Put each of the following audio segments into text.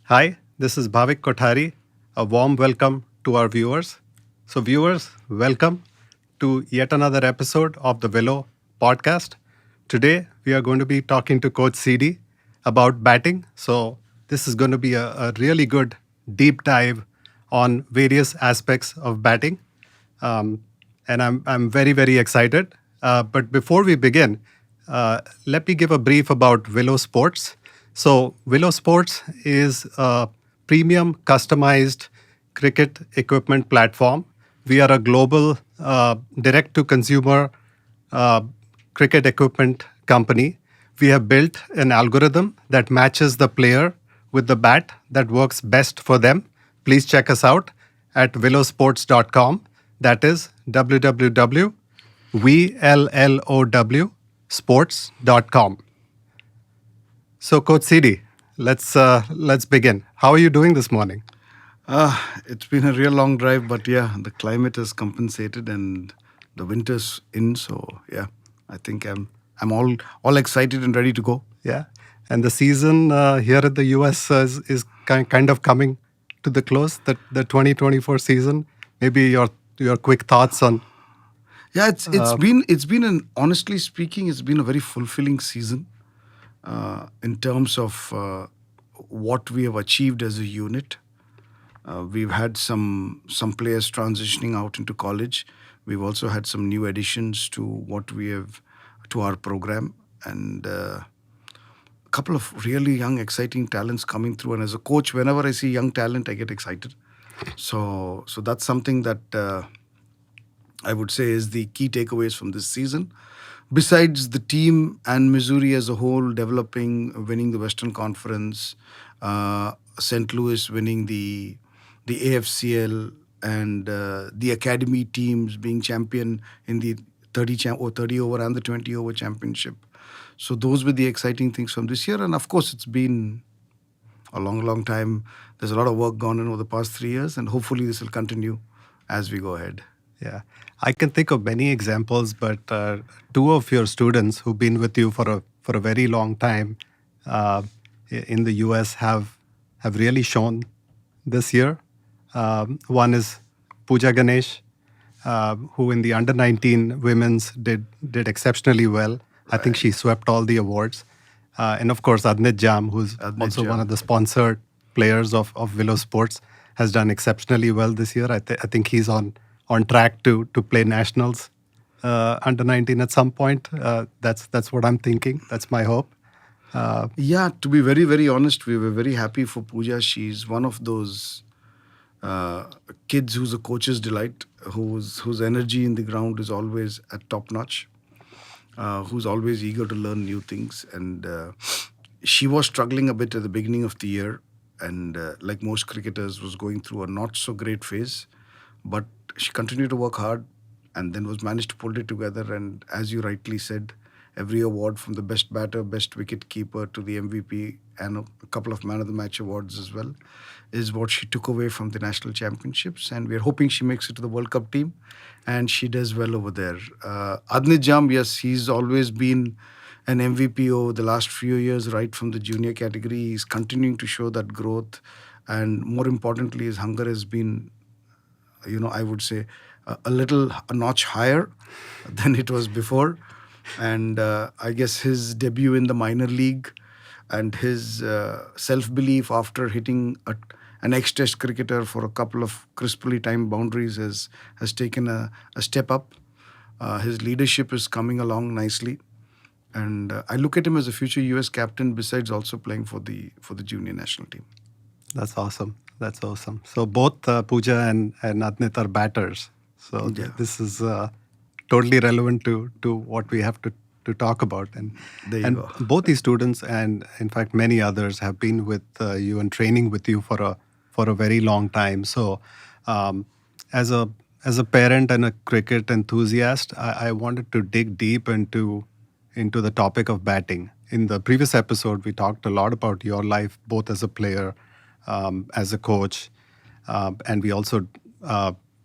Hi, this is Bhavik Kothari. A warm welcome to our viewers. So, viewers, welcome to yet another episode of the Willow podcast. Today, we are going to be talking to Coach CD about batting. So, this is going to be a really good deep dive on various aspects of batting. Um, and I'm very, very excited. But before we begin, let me give a brief about Willow Sports. So, Willow Sports is a premium customized cricket equipment platform. We are a global direct to consumer uh, cricket equipment company. We have built an algorithm that matches the player with the bat that works best for them. Please check us out at villowsports.com. That is www.vllow sports.com. So, Coach CD, let's begin. How are you doing this morning? It's been a real long drive, but yeah, the climate has compensated and the winter's in. So yeah, I think I'm all excited and ready to go. Yeah, and the season here in the US is kind of coming to the close. The 2024 season. Maybe your quick thoughts on. Yeah, it's Uh, been an honestly speaking, it's been a very fulfilling season in terms of what we have achieved as a unit. We've had some players transitioning out into college. We've also had some new additions to what we have to our program, and a couple of really young, exciting talents coming through. And as a coach, whenever I see young talent, I get excited. So that's something that I would say is the key takeaways from this season. Besides the team and Missouri as a whole developing, winning the Western Conference, St. Louis winning the AFCL, and the academy teams being champion in the 30 over and the 20 over championship. So those were the exciting things from this year. And of course, it's been a long, long time. There's a lot of work gone in over the past 3 years, and hopefully this will continue as we go ahead. yeah, I can think of many examples, but two of your students who've been with you for a very long time uh, in the US have really shown this year. One is Pooja Ganesh, who in the under 19 women's did exceptionally well. I think Right. she swept all the awards. And of course, Adnit Jam, who's Adnit also one of Jam. the sponsored players of Willow Sports, has done exceptionally well this year. I think he's on track to play nationals under 19 at some point. That's what I'm thinking. That's my hope. Uh, Yeah, to be very, very honest, we were very happy for Pooja. She's one of those uh, kids who's a coach's delight, whose energy in the ground is always at top notch, who's always eager to learn new things. And she was struggling a bit at the beginning of the year, and like most cricketers, was going through a not so great phase. But she continued to work hard, and then was managed to pull it together. And as you rightly said, every award from the best batter, best wicket keeper to the MVP, and a couple of man of the match awards as well, is what she took away from the national championships. And we're hoping she makes it to the World Cup team, and she does well over there. Adnit Jam, yes, he's always been an MVP over the last few years, right from the junior category. He's continuing to show that growth, and more importantly, his hunger has been, I would say, a notch higher than it was before. And I guess his debut in the minor league and his self belief after hitting an ex test cricketer for a couple of crisply timed boundaries has taken a step up. His leadership is coming along nicely. And I look at him as a future US captain, besides also playing for the junior national team. That's awesome. That's awesome. So both Pooja and Adnit are batters. So Yeah, this is totally relevant to what we have to talk about. there you And go. both these students and in fact many others have been with you and training with you for a very long time. So um, as a parent and a cricket enthusiast, I wanted to dig deep into the topic of batting. In the previous episode, we talked a lot about your life, both as a player, as a coach, and we also,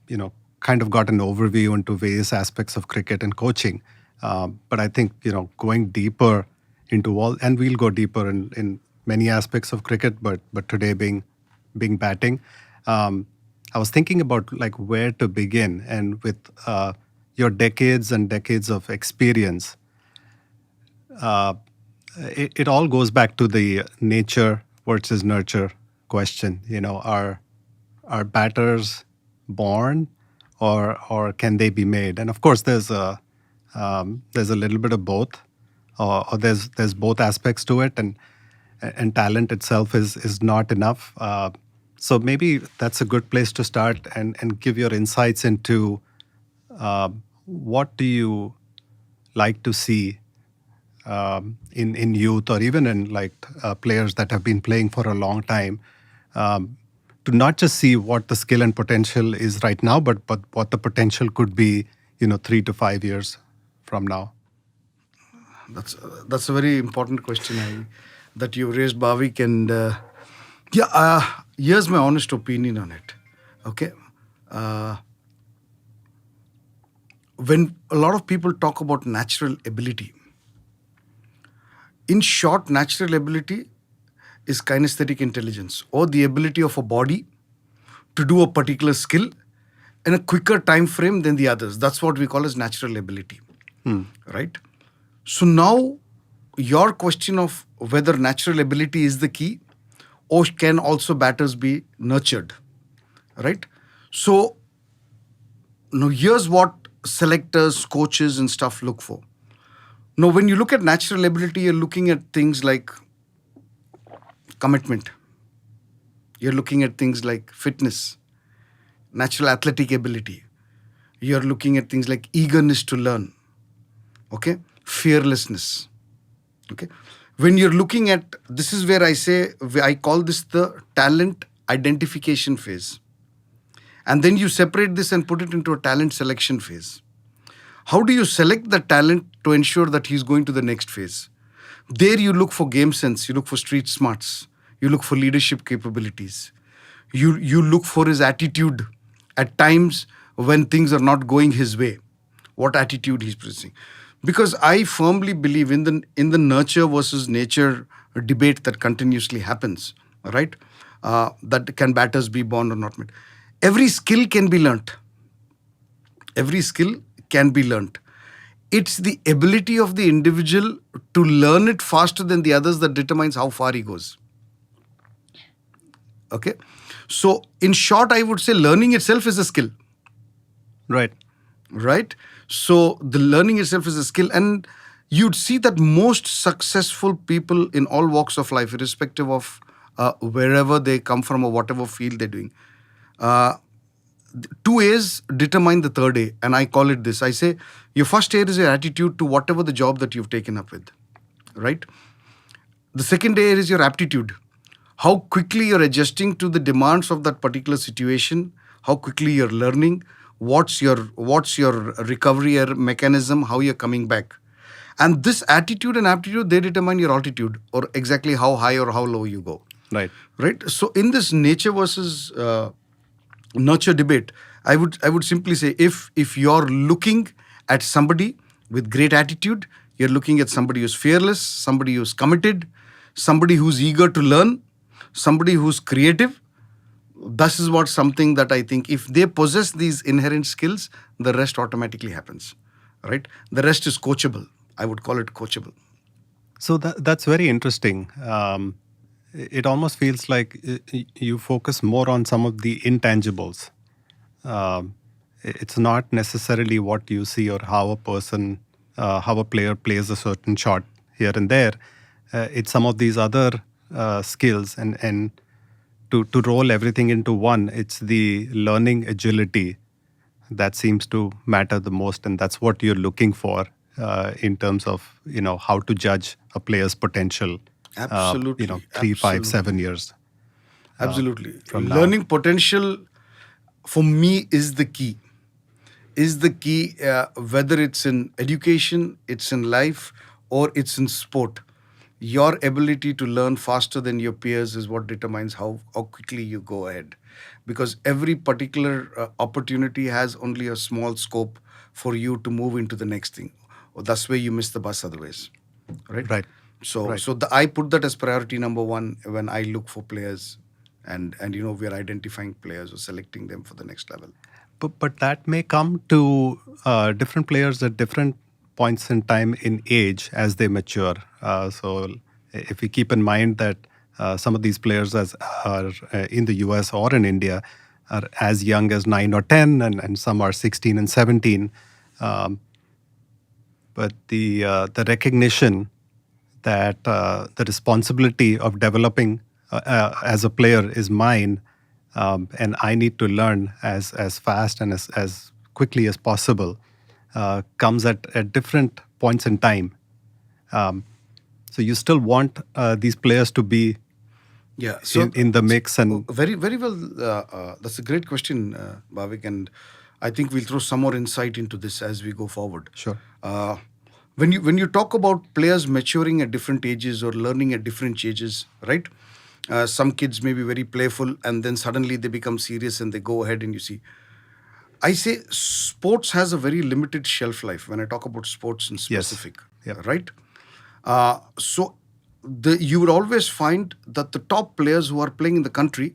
you know, kind of got an overview into various aspects of cricket and coaching. But I think going deeper into all, and we'll go deeper in many aspects of cricket, but today being batting. Um, I was thinking about like where to begin, and with your decades and decades of experience, uh, it all goes back to the nature versus nurture question. Are batters born, or can they be made? And of course, there's a little bit of both, or there's both aspects to it, and talent itself is not enough. So maybe that's a good place to start, and give your insights into what do you like to see in youth, or even in like players that have been playing for a long time, um, to not just see what the skill and potential is right now, but what the potential could be, 3 to 5 years from now. That's a very important question that you raised, Bhavik, and here's my honest opinion on it. Okay, uh, when a lot of people talk about natural ability, in short, natural ability is kinesthetic intelligence, or the ability of a body to do a particular skill in a quicker time frame than the others. That's what we call as natural ability, right? So now, your question of whether natural ability is the key, or can also batters be nurtured, right? So now here's what selectors, coaches, and stuff look for. Now, when you look at natural ability, you're looking at things like commitment. You're looking at things like fitness, natural athletic ability. You're looking at things like eagerness to learn, okay, fearlessness, okay. When you're looking at, this is where I call this the talent identification phase, and then you separate this and put it into a talent selection phase. How do you select the talent to ensure that he's going to the next phase? There you look for game sense, you look for street smarts, you look for leadership capabilities, you look for his attitude at times when things are not going his way, what attitude he's presenting. Because I firmly believe in the nurture versus nature debate that continuously happens, right? That can batters be born or not made. Every skill can be learnt. Every skill can be learnt. It's the ability of the individual to learn it faster than the others that determines how far he goes. Okay? So, in short, I would say learning itself is a skill. Right. Right? So, the learning itself is a skill. And you'd see that most successful people in all walks of life, irrespective of wherever they come from or whatever field they're doing, uh, 2 A's determine the third A, and I call it this. I say your first A is your attitude to whatever the job that you've taken up with, right? The second A is your aptitude. How quickly you're adjusting to the demands of that particular situation, how quickly you're learning, what's your recovery mechanism, how you're coming back. And this attitude and aptitude, they determine your altitude, or exactly how high or how low you go. Right. Right? So in this nature versus nurture debate, I would simply say, if you're looking at somebody with great attitude, you're looking at somebody who's fearless, somebody who's committed, somebody who's eager to learn, somebody who's creative. This is what something that I think, if they possess these inherent skills, the rest automatically happens, right? The rest is coachable. I would call it coachable. So that's very interesting. It almost feels like you focus more on some of the intangibles. It's not necessarily what you see, or how a player plays a certain shot here and there. It's some of these other skills, and to roll everything into one, it's the learning agility that seems to matter the most, and that's what you're looking for in terms of how to judge a player's potential. Absolutely. 3, 5, Absolutely. 7 years Absolutely. from now. Learning potential for me is the key. Whether it's in education, it's in life, or it's in sport. Your ability to learn faster than your peers is what determines how quickly you go ahead. Because every particular opportunity has only a small scope for you to move into the next thing. Or that's where you miss the bus otherwise. Right? Right. So Right. so I put that as priority number one when I look for players, and we are identifying players or selecting them for the next level. But that may come to different players at different points in time in age as they mature. So if we keep in mind that some of these players are in the US or in India are as young as 9 or 10, and some are 16 and 17. Um, but the recognition that the responsibility of developing as a player is mine, and I need to learn as fast and as quickly as possible, comes at different points in time. Um, so you still want these players to be Yeah. in the mix, and Very, very well. That's a great question, Bhavik, and I think we'll throw some more insight into this as we go forward. sure. Uh, when you talk about players maturing at different ages or learning at different ages, right? Some kids may be very playful, and then suddenly they become serious and they go ahead, and you see. I say sports has a very limited shelf life when I talk about sports in Yes. specific, Yep. right? So you would always find that the top players who are playing in the country,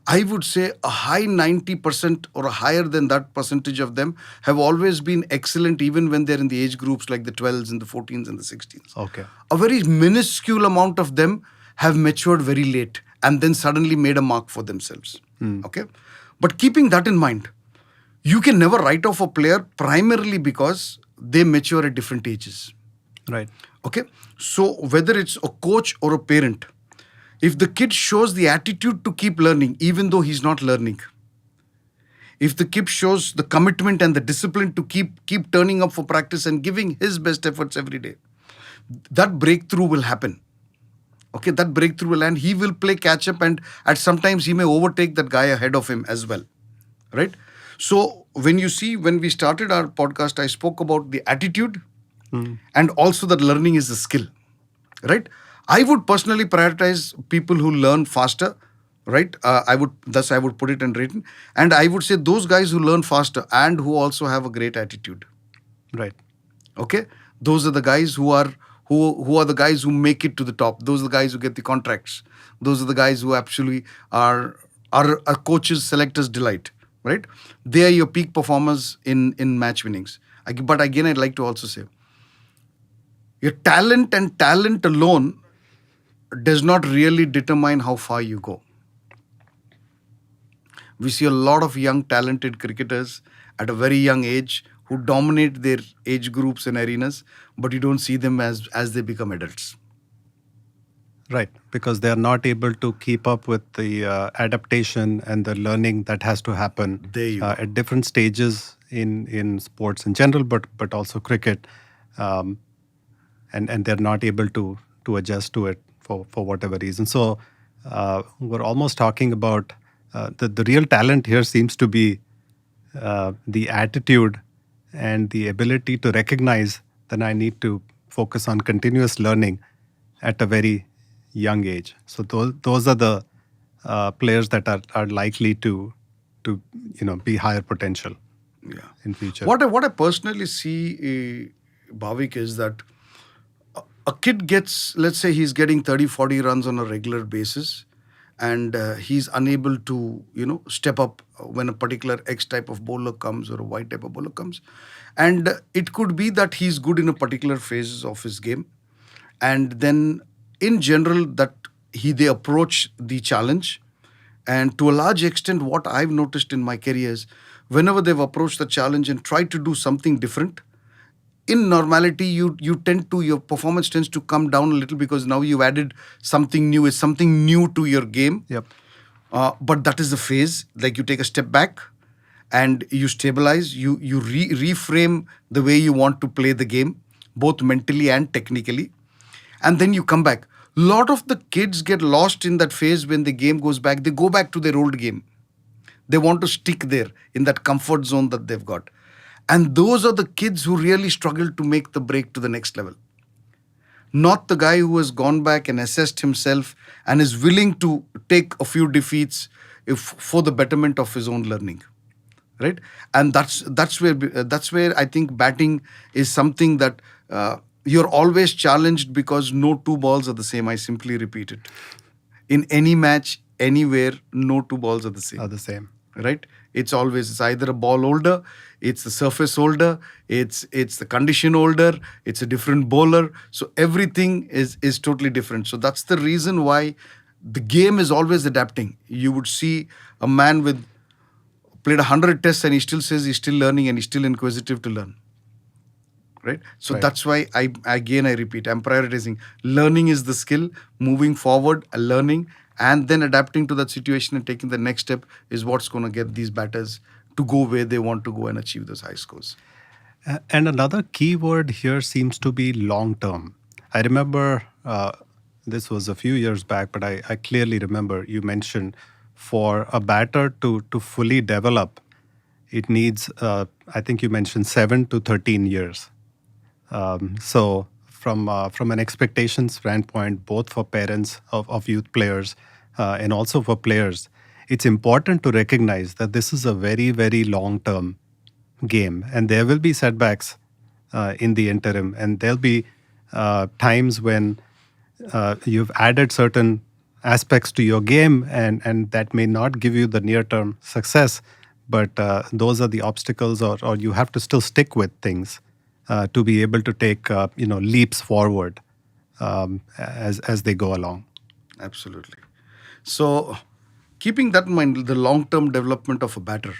I would say a high 90% or a higher than that percentage of them have always been excellent even when they're in the age groups like the 12s and the 14s and the 16s. Okay. A very minuscule amount of them have matured very late and then suddenly made a mark for themselves. Okay? But keeping that in mind, you can never write off a player primarily because they mature at different ages. Right. Okay? So whether it's a coach or a parent, if the kid shows the attitude to keep learning even though he's not learning, if the kid shows the commitment and the discipline to keep turning up for practice and giving his best efforts every day, that breakthrough will happen. Okay, that breakthrough will, and he will play catch up, and at sometimes he may overtake that guy ahead of him as well, right? So when we started our podcast, I spoke about the attitude and also that learning is a skill, right? I would personally prioritize people who learn faster, right? I would put it in written, and I would say those guys who learn faster and who also have a great attitude. Right. Okay, those are the guys who are the guys who make it to the top. Those are the guys who get the contracts. Those are the guys who actually are a coach's selector's delight, right? They are your peak performers in match winnings. But again, I'd like to also say your talent and talent alone does not really determine how far you go. We see a lot of young talented cricketers at a very young age who dominate their age groups and arenas, but you don't see them as they become adults. Right, because they are not able to keep up with the adaptation and the learning that has to happen There you go. at different stages in sports in general, but also cricket, and they're not able to adjust to it for whatever reason. So we're almost talking about the real talent here seems to be the attitude and the ability to recognize that I need to focus on continuous learning at a very young age. So those are the players that are likely to be higher potential Yeah. in future. What I personally see, Bhavik, is that a kid gets, let's say he's getting 30, 40 runs on a regular basis, and he's unable to, step up when a particular X type of bowler comes or a Y type of bowler comes. And it could be that he's good in a particular phase of his game. And then in general that they approach the challenge. And to a large extent, what I've noticed in my career is whenever they've approached the challenge and tried to do something different, in normality, your performance tends to come down a little because now you've added something new. It's something new to your game. Yep. But that is the phase. Like you take a step back and you stabilize. You reframe the way you want to play the game, both mentally and technically, and then you come back. Lot of the kids get lost in that phase when the game goes back. They go back to their old game. They want to stick there in that comfort zone that they've got. And those are the kids who really struggle to make the break to the next level. Not the guy who has gone back and assessed himself and is willing to take a few defeats for the betterment of his own learning, right? And that's where I think batting is something that You're always challenged because no two balls are the same. I simply repeat it. In any match, anywhere, no two balls are the same. Are the same. Right? It's either a ball holder, it's the surface holder, it's the condition holder, it's a different bowler. So everything is totally different. So that's the reason why the game is always adapting. You would see a man with played 100 tests and he still says he's still learning and he's still inquisitive to learn. Right? So Right. that's why I repeat, I'm prioritizing. Learning is the skill, moving forward, learning, and then adapting to that situation and taking the next step is what's going to get these batters to go where they want to go and achieve those high scores. And another key word here seems to be long term. I remember this was a few years back, but I clearly remember you mentioned for a batter to fully develop, it needs, I think you mentioned 7 to 13 years. So from an expectation standpoint, both for parents of youth players and also for players, it's important to recognize that this is a very, very long-term game, and there will be setbacks in the interim, and there'll be times when you've added certain aspects to your game, and that may not give you the near-term success, but those are the obstacles, or you have to still stick with things to be able to take leaps forward as they go along. Absolutely. So, keeping that in mind, the long-term development of a batter,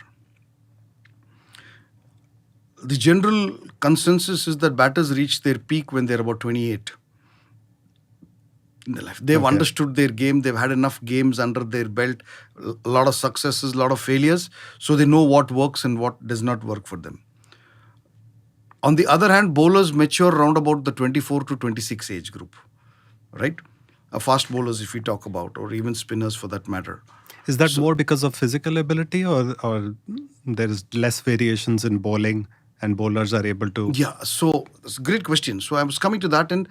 the general consensus is that batters reach their peak when they're about 28 in their life. They've understood their game. They've had enough games under their belt, a lot of successes, a lot of failures. So they know what works and what does not work for them. On the other hand, bowlers mature around about the 24 to 26 age group, right? Fast bowlers, if we talk about, or even spinners for that matter. Is that more because of physical ability, or there is less variations in bowling and bowlers are able to? Yeah, so it's a great question. So I was coming to that, and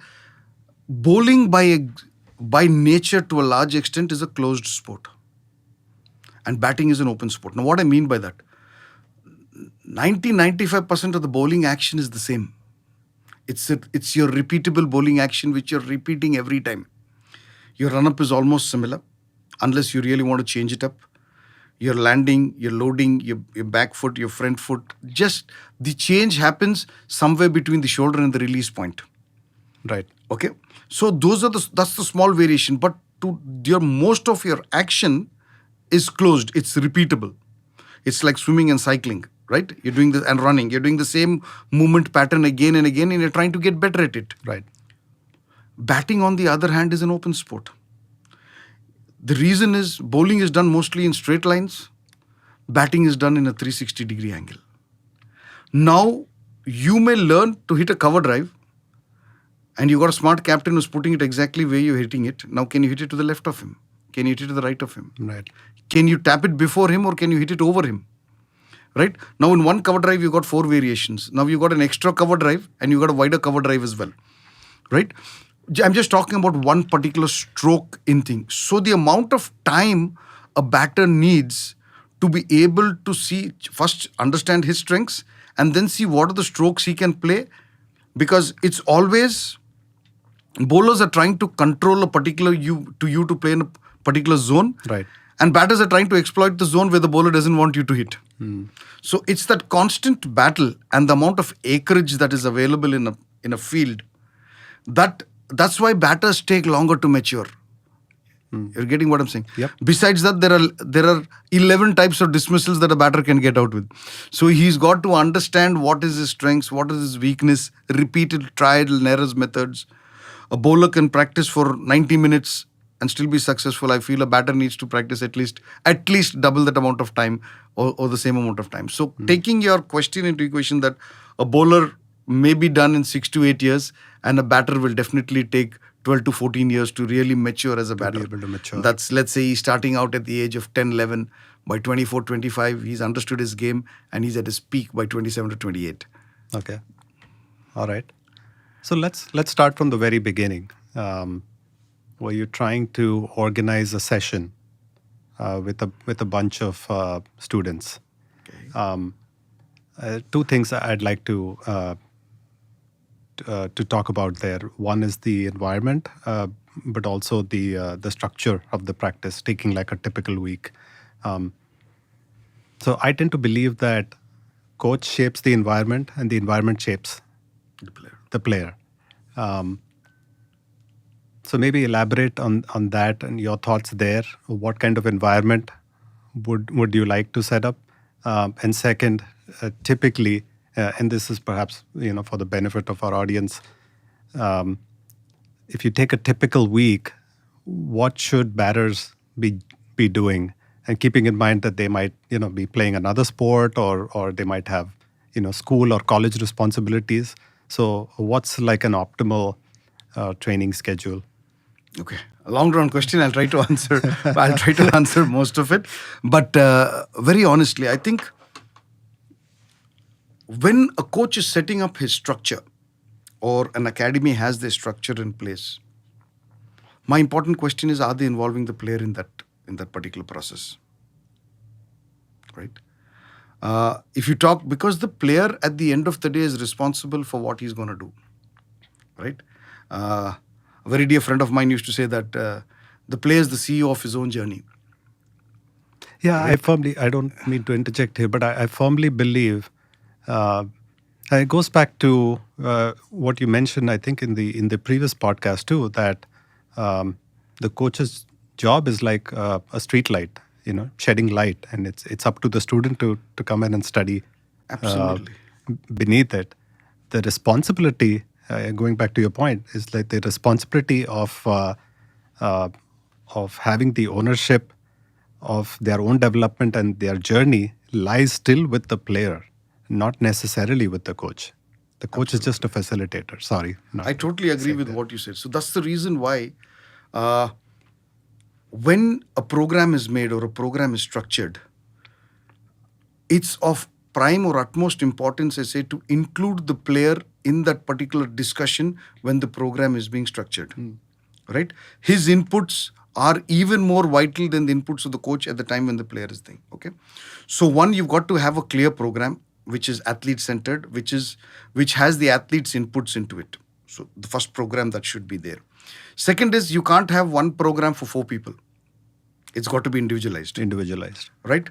bowling by nature to a large extent is a closed sport, and batting is an open sport. Now, what I mean by that, 95% of the bowling action is the same. It's your repeatable bowling action which you're repeating every time. Your run-up is almost similar, unless you really want to change it up. Your landing, your loading, your back foot, your front foot, just the change happens somewhere between the shoulder and the release point. Right. Okay, so that's the small variation, but most of your action is closed. It's repeatable. It's like swimming and cycling, right? You're doing this and running. You're doing the same movement pattern again and again, and you're trying to get better at it. Right. Batting, on the other hand, is an open sport. The reason is bowling is done mostly in straight lines. Batting is done in a 360-degree angle. Now, you may learn to hit a cover drive, and you got a smart captain who's putting it exactly where you're hitting it. Now, can you hit it to the left of him? Can you hit it to the right of him? Right. Can you tap it before him, or can you hit it over him? Right? Now, in one cover drive, you got 4 variations. Now, you got an extra cover drive, and you got a wider cover drive as well. Right? I'm just talking about one particular stroke in thing. So the amount of time a batter needs to be able to see, first understand his strengths, and then see what are the strokes he can play, because it's always bowlers are trying to control a particular you to play in a particular zone, Right. and batters are trying to exploit the zone where the bowler doesn't want you to hit. So it's that constant battle and the amount of acreage that is available in a field that's why batters take longer to mature. You're getting what I'm saying? Yep. Besides that, there are 11 types of dismissals that a batter can get out with. So he's got to understand what is his strengths, what is his weakness, repeated trial and errors methods. A bowler can practice for 90 minutes and still be successful. I feel a batter needs to practice at least double that amount of time, or the same amount of time. So taking your question into equation, that a bowler may be done in 6 to 8 years, and a batter will definitely take 12 to 14 years to really mature as a batter. Be able to mature. That's, let's say he's starting out at the age of 10, 11. By 24, 25, he's understood his game, and he's at his peak by 27 to 28. Okay. All right. So let's start from the very beginning. Were you trying to organize a session with a bunch of students? Okay. 2 things I'd like to to talk about there. One is the environment, but also the structure of the practice, taking like a typical week. Um, so I tend to believe that coach shapes the environment, and the environment shapes The player. the player. Um, so maybe elaborate on that and your thoughts there. What kind of environment would you like to set up? And second, typically, and this is perhaps for the benefit of our audience, um, if you take a typical week, what should batters be doing, and keeping in mind that they might be playing another sport, or they might have school or college responsibilities. So what's like an optimal training schedule? Okay, a long drawn question. I'll try to answer. I'll try to answer most of it. But very honestly, I think when a coach is setting up his structure, or an academy has their structure in place, my important question is: are they involving the player in that particular process? Right. If you talk, because the player at the end of the day is responsible for what he's going to do. Right. A very dear friend of mine used to say that the player is the CEO of his own journey. Yeah, I don't mean to interject here, but I firmly believe it goes back to what you mentioned, I think, in the previous podcast too, that the coach's job is like a street light, shedding light, and it's up to the student to come in and study Absolutely. beneath it. The responsibility, going back to your point, is like the responsibility of having the ownership of their own development and their journey lies still with the player, not necessarily with the coach. The coach is just a facilitator. Sorry. I totally agree with what you said. So that's the reason why when a program is made or a program is structured, it's of prime or utmost importance, I say, to include the player in that particular discussion when the program is being structured. Right? His inputs are even more vital than the inputs of the coach at the time when the player is there. Okay. So one, you've got to have a clear program which is athlete centered, which has the athlete's inputs into it. So the first program that should be there. Second is, you can't have one program for 4 people. It's got to be individualized. Right?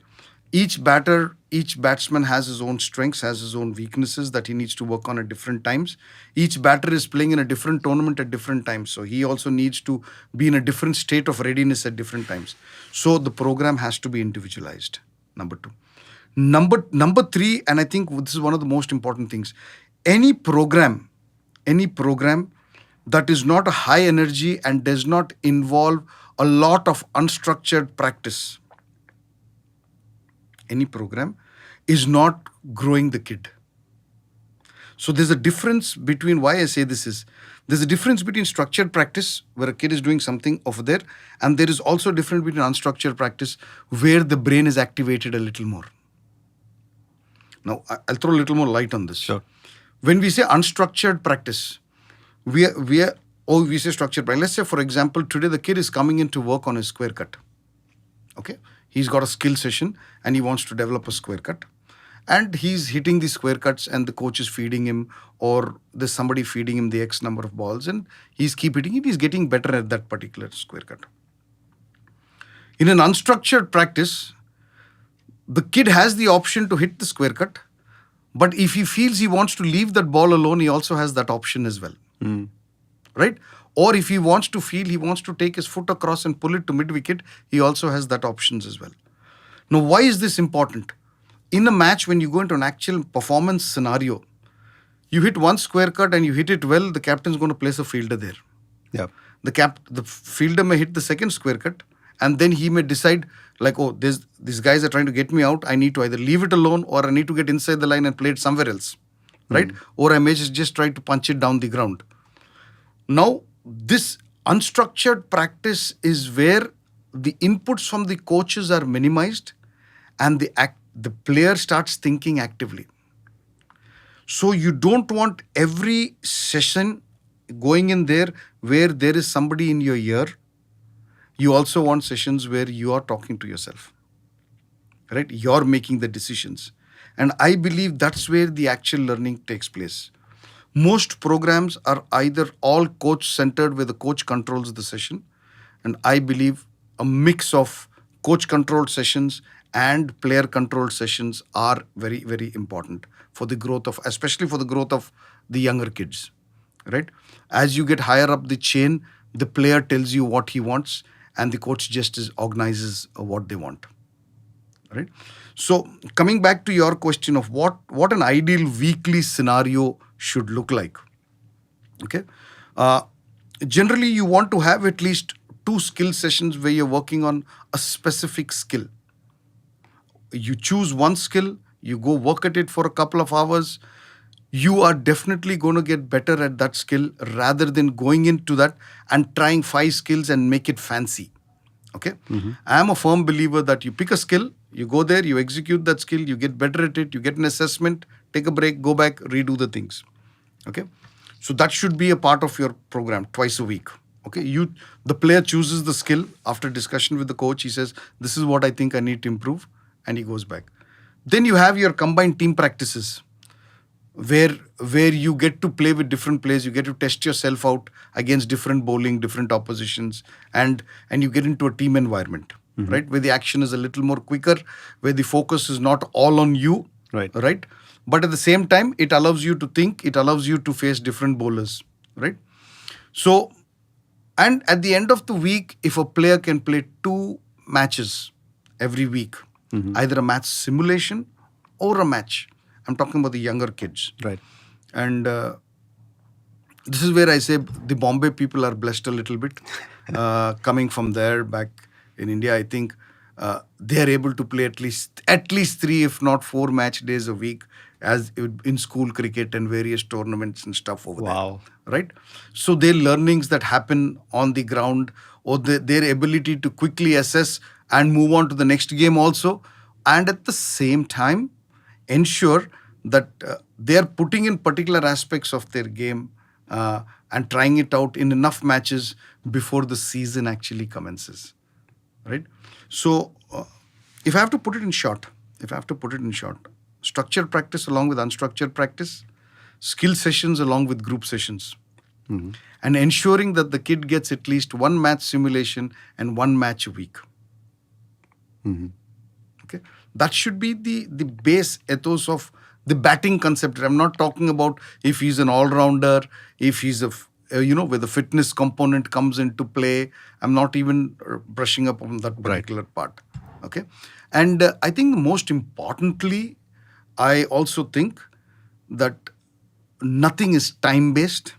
Each batsman has his own strengths, has his own weaknesses that he needs to work on at different times. Each batter is playing in a different tournament at different times. So he also needs to be in a different state of readiness at different times. So the program has to be individualized. Number 2. Number 3, and I think this is one of the most important things. Any program that is not a high energy and does not involve a lot of unstructured practice, any program is not growing the kid. So there's a difference between, why I say this is, there's a difference between structured practice where a kid is doing something over there, and there is also a difference between unstructured practice where the brain is activated a little more. Now, I'll throw a little more light on this. Sure. When we say unstructured practice, we say structured practice. Let's say, for example, today the kid is coming in to work on his square cut. Okay. He's got a skill session and he wants to develop a square cut. And he's hitting the square cuts and the coach is feeding him, or there's somebody feeding him the X number of balls, and he's keep hitting it. He's getting better at that particular square cut. In an unstructured practice, the kid has the option to hit the square cut, but if he feels he wants to leave that ball alone, he also has that option as well. Right? Or if he wants to take his foot across and pull it to mid-wicket, he also has that options as well. Now, why is this important? In a match, when you go into an actual performance scenario, you hit one square cut and you hit it well, the captain's going to place a fielder there. Yeah. The fielder may hit the second square cut, and then he may decide, like, oh, these guys are trying to get me out. I need to either leave it alone, or I need to get inside the line and play it somewhere else. Right? Or I may just try to punch it down the ground. Now, this unstructured practice is where the inputs from the coaches are minimized and the player starts thinking actively. So you don't want every session going in there where there is somebody in your ear. You also want sessions where you are talking to yourself. Right? You're making the decisions. And I believe that's where the actual learning takes place. Most programs are either all coach centered where the coach controls the session, and I believe a mix of coach controlled sessions and player controlled sessions are very, very important for the growth of, especially for the growth of the younger kids, right? As you get higher up the chain, the player tells you what he wants, and the coach just organizes what they want, right? So coming back to your question of what an ideal weekly scenario should look like, okay? uh, Generally you want to have at least two skill sessions where you're working on a specific skill. You choose one skill, you go work at it for a couple of hours. You are definitely going to get better at that skill rather than going into that and trying five skills and make it fancy. Okay? I am a firm believer that you pick a skill, you go there, you execute that skill, you get better at it, you get an assessment, take a break, go back, redo the things. Okay? So that should be a part of your program twice a week. Okay? The player chooses the skill after discussion with the coach. He says, "This is what I think I need to improve," and he goes back. Then you have your combined team practices where you get to play with different players, you get to test yourself out against different bowling, different oppositions, and you get into a team environment, right, where the action is a little more quicker, where the focus is not all on you, right, but at the same time it allows you to think, it allows you to face different bowlers, right? So, and at the end of the week, if a player can play two matches every week, either a match simulation or a match, I'm talking about the younger kids. Right. And this is where I say the Bombay people are blessed a little bit. Coming from there back in India, I think they are able to play at least three, if not four match days a week, as in school cricket and various tournaments and stuff over Wow. there. Right? So their learnings that happen on the ground, or their ability to quickly assess and move on to the next game also, and at the same time ensure that they are putting in particular aspects of their game and trying it out in enough matches before the season actually commences, right? So if I have to put it in short, structured practice along with unstructured practice, skill sessions along with group sessions, and ensuring that the kid gets at least one match simulation and one match a week. Okay, that should be the base ethos of the batting concept. I'm not talking about if he's an all-rounder, if he's where the fitness component comes into play. I'm not even brushing up on that particular part. Okay, and I think most importantly, I also think that nothing is time-based.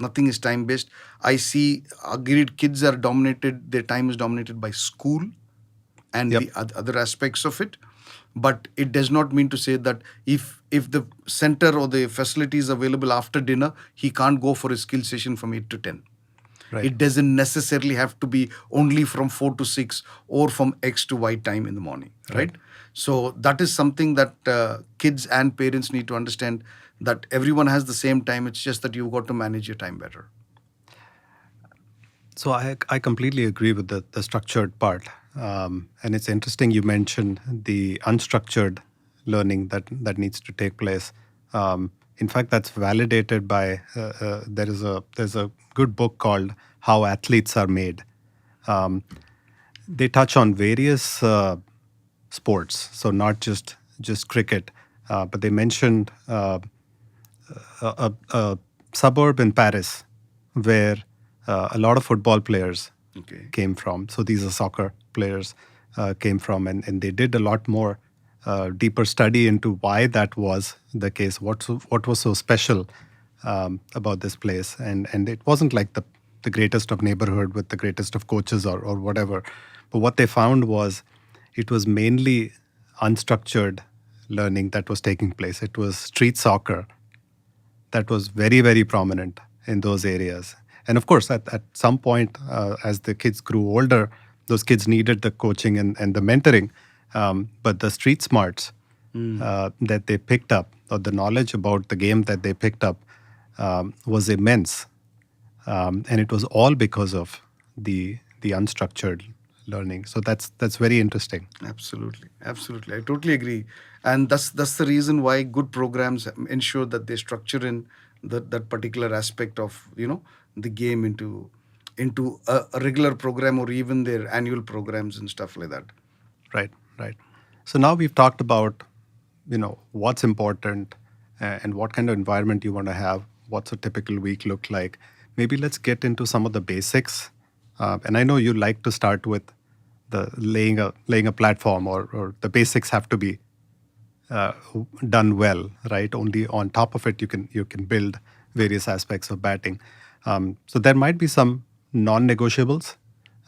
I see agreed kids are dominated, their time is dominated by school and the other aspects of it. But it does not mean to say that if the center or the facility is available after dinner, he can't go for a skill session from 8 to 10. Right. It doesn't necessarily have to be only from 4 to 6 or from X to Y time in the morning, right? So that is something that kids and parents need to understand, that everyone has the same time. It's just that you've got to manage your time better. So I completely agree with the structured part. And it's interesting you mentioned the unstructured learning that needs to take place. In fact, that's validated by there's a good book called How Athletes Are Made. They touch on various sports, so not just cricket, but they mentioned a suburb in Paris where a lot of football players came from. So these are soccer players came from, and they did a lot more deeper study into why that was the case. What was so special about this place? And it wasn't like the greatest of neighborhood with the greatest of coaches or whatever. But what they found was it was mainly unstructured learning that was taking place. It was street soccer that was very, very prominent in those areas. And of course, at some point, as the kids grew older, those kids needed the coaching and the mentoring. But the street smarts that they picked up, or the knowledge about the game that they picked up, was immense. And it was all because of the unstructured learning. So that's very interesting. Absolutely. I totally agree. And that's the reason why good programs ensure that they structure in that particular aspect of the game into a regular program or even their annual programs and stuff like that. Right, right. So now we've talked about, what's important and what kind of environment you want to have. What's a typical week look like? Maybe let's get into some of the basics. And I know you like to start with the laying a platform, or the basics have to be uh, done well, right? Only on top of it you can build various aspects of batting. So there might be some non-negotiables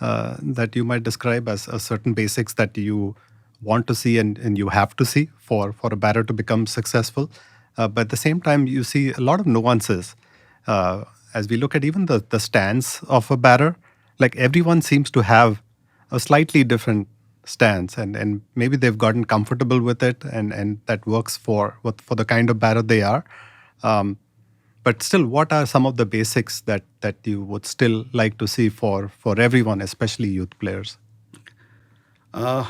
that you might describe as a certain basics that you want to see and you have to see for a batter to become successful. But at the same time, you see a lot of nuances as we look at even the stance of a batter. Like everyone seems to have a slightly different stance, and maybe they've gotten comfortable with it, and that works for the kind of batter they are. Um, but still, what are some of the basics that you would still like to see for everyone, especially youth players? Uh,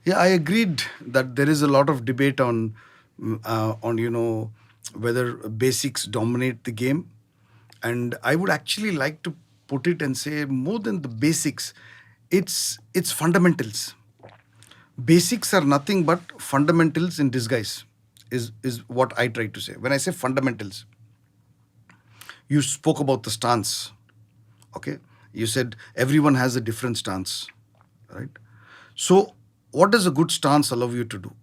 yeah, I agreed that there is a lot of debate on whether basics dominate the game, and I would actually like to put it and say more than the basics, it's fundamentals. Basics are nothing but fundamentals in disguise. Is what I try to say when I say fundamentals. You spoke about the stance. Okay, you said everyone has a different stance, right? So what does a good stance allow you to do?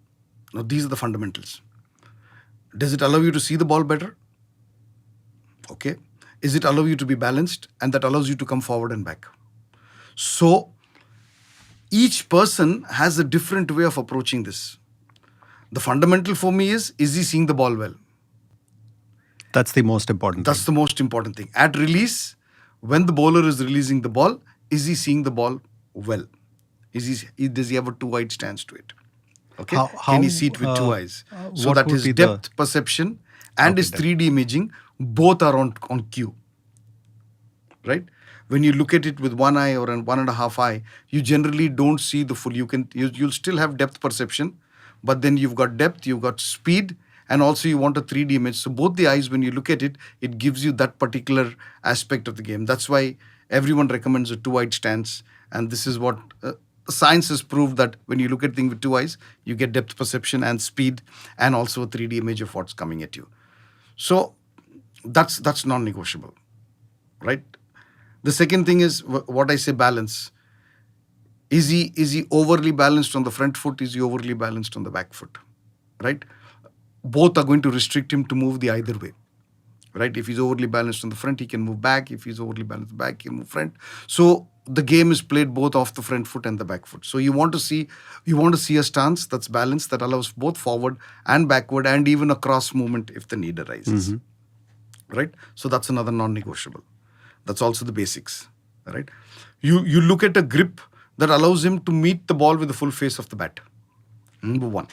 Now these are the fundamentals. Does it allow you to see the ball better? Okay. Is it allow you to be balanced, and that allows you to come forward and back? So each person has a different way of approaching this. The fundamental for me is he seeing the ball well? That's the most important That's thing. the most important thing. At release, when the bowler is releasing the ball, is he seeing the ball well? Does he have a two wide stance to it? Okay. How Can he see it with two eyes? So what that would his be the depth perception and okay his 3D imaging both are on cue, right? When you look at it with one eye or an one and a half eye, you generally don't see the full. You'll still have depth perception, but then you've got depth, you've got speed, and also you want a 3D image. So both the eyes, when you look at it, it gives you that particular aspect of the game. That's why everyone recommends a two-eyed stance, and this is what science has proved, that when you look at things with two eyes, you get depth perception and speed, and also a 3D image of what's coming at you. So that's non-negotiable, right? The second thing is what I say, balance. Is he overly balanced on the front foot? Is he overly balanced on the back foot? Right? Both are going to restrict him to move the either way. Right? If he's overly balanced on the front, he can move back. If he's overly balanced back, he can move front. So the game is played both off the front foot and the back foot. So you want to see a stance that's balanced, that allows both forward and backward, and even a cross movement if the need arises. Right? So that's another non-negotiable. That's also the basics. Right? You look at a grip that allows him to meet the ball with the full face of the bat. Number one,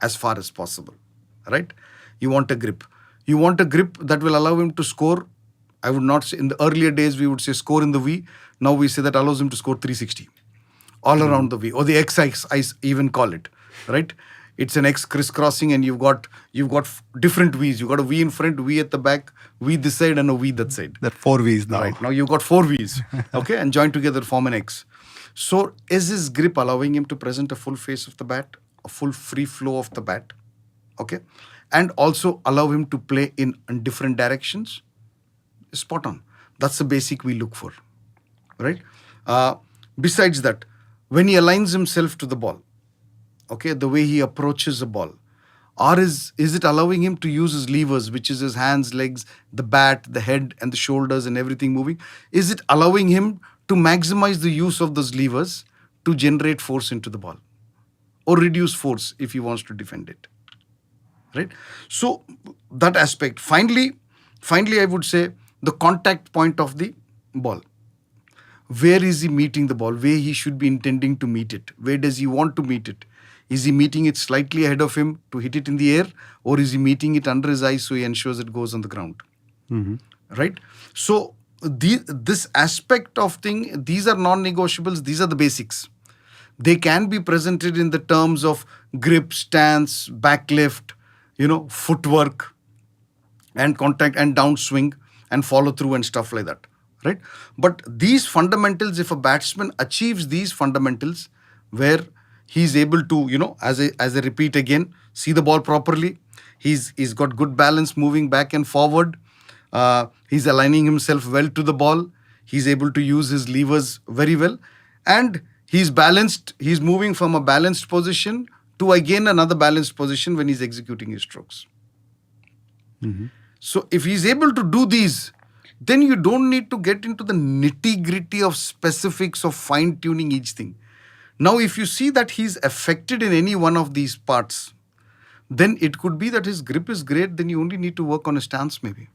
as far as possible. Right? You want a grip. You want a grip that will allow him to score. I would not say, in the earlier days we would say score in the V. Now we say that allows him to score 360 all around the V, or the X I even call it. Right? It's an X crisscrossing, and you've got different V's. You've got a V in front, V at the back, V this side, and a V that side. that four V's now. Right. Now you've got four V's. Okay, and joined together form an X. So is his grip allowing him to present a full face of the bat, a full free flow of the bat? Okay. And also allow him to play in different directions? Spot on. That's the basic we look for. Right? Besides that, when he aligns himself to the ball, okay, the way he approaches a ball, or is it allowing him to use his levers, which is his hands, legs, the bat, the head, and the shoulders, and everything moving? Is it allowing him to maximize the use of those levers to generate force into the ball, or reduce force if he wants to defend it? Right? So that aspect. Finally, I would say the contact point of the ball. Where is he meeting the ball? Where he should be intending to meet it? Where does he want to meet it? Is he meeting it slightly ahead of him to hit it in the air, or is he meeting it under his eyes so he ensures it goes on the ground? Right? So this aspect of thing, these are non-negotiables. These are the basics. They can be presented in the terms of grip, stance, back lift, footwork, and contact and downswing and follow through and stuff like that, right? But these fundamentals, if a batsman achieves these fundamentals, where he's able to, as I repeat again, see the ball properly, he's got good balance moving back and forward, he's aligning himself well to the ball, he's able to use his levers very well, and he's balanced, he's moving from a balanced position to again another balanced position when he's executing his strokes. So if he's able to do these, then you don't need to get into the nitty-gritty of specifics of fine-tuning each thing. Now, if you see that he's affected in any one of these parts, then it could be that his grip is great, then you only need to work on his stance maybe.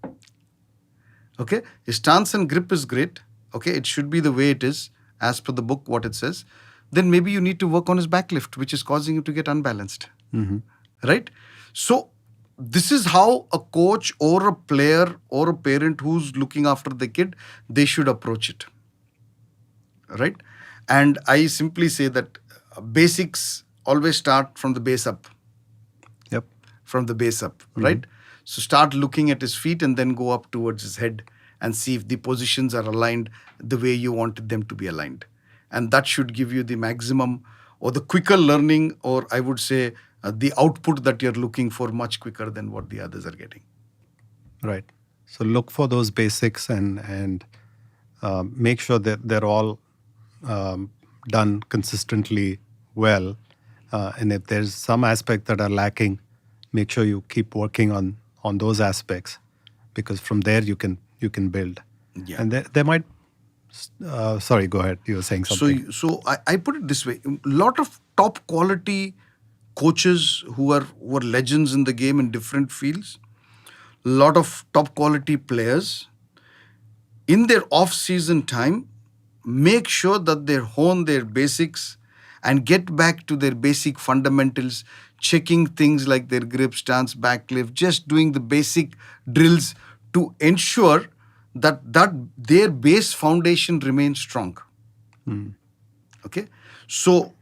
Okay? His stance and grip is great. Okay? It should be the way it is, as per the book, what it says. Then maybe you need to work on his backlift, which is causing him to get unbalanced. Right? So, this is how a coach or a player or a parent who's looking after the kid, they should approach it. Right? And I simply say that basics always start from the base up. Yep. From the base up, right? So start looking at his feet and then go up towards his head and see if the positions are aligned the way you wanted them to be aligned. And that should give you the maximum or the quicker learning, or I would say the output that you're looking for much quicker than what the others are getting. Right. So look for those basics and make sure that they're all done consistently well. And if there's some aspect that are lacking, make sure you keep working on those aspects, because from there you can build. Yeah. And there might. Sorry, go ahead. You were saying something. So I put it this way: a lot of top quality coaches who were legends in the game in different fields, a lot of top quality players, in their off-season time, make sure that they hone their basics and get back to their basic fundamentals, checking things like their grip, stance, backlift, just doing the basic drills to ensure that their base foundation remains strong. Okay? So,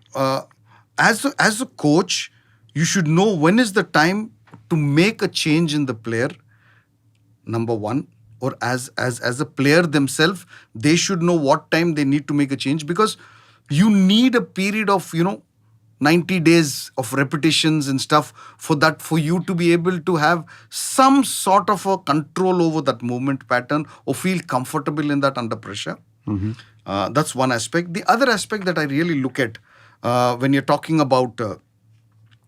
as a coach, you should know when is the time to make a change in the player, number one. Or as a player themselves, they should know what time they need to make a change, because you need a period of 90 days of repetitions and stuff for you to be able to have some sort of a control over that movement pattern or feel comfortable in that under pressure. That's one aspect. The other aspect that I really look at when you're talking about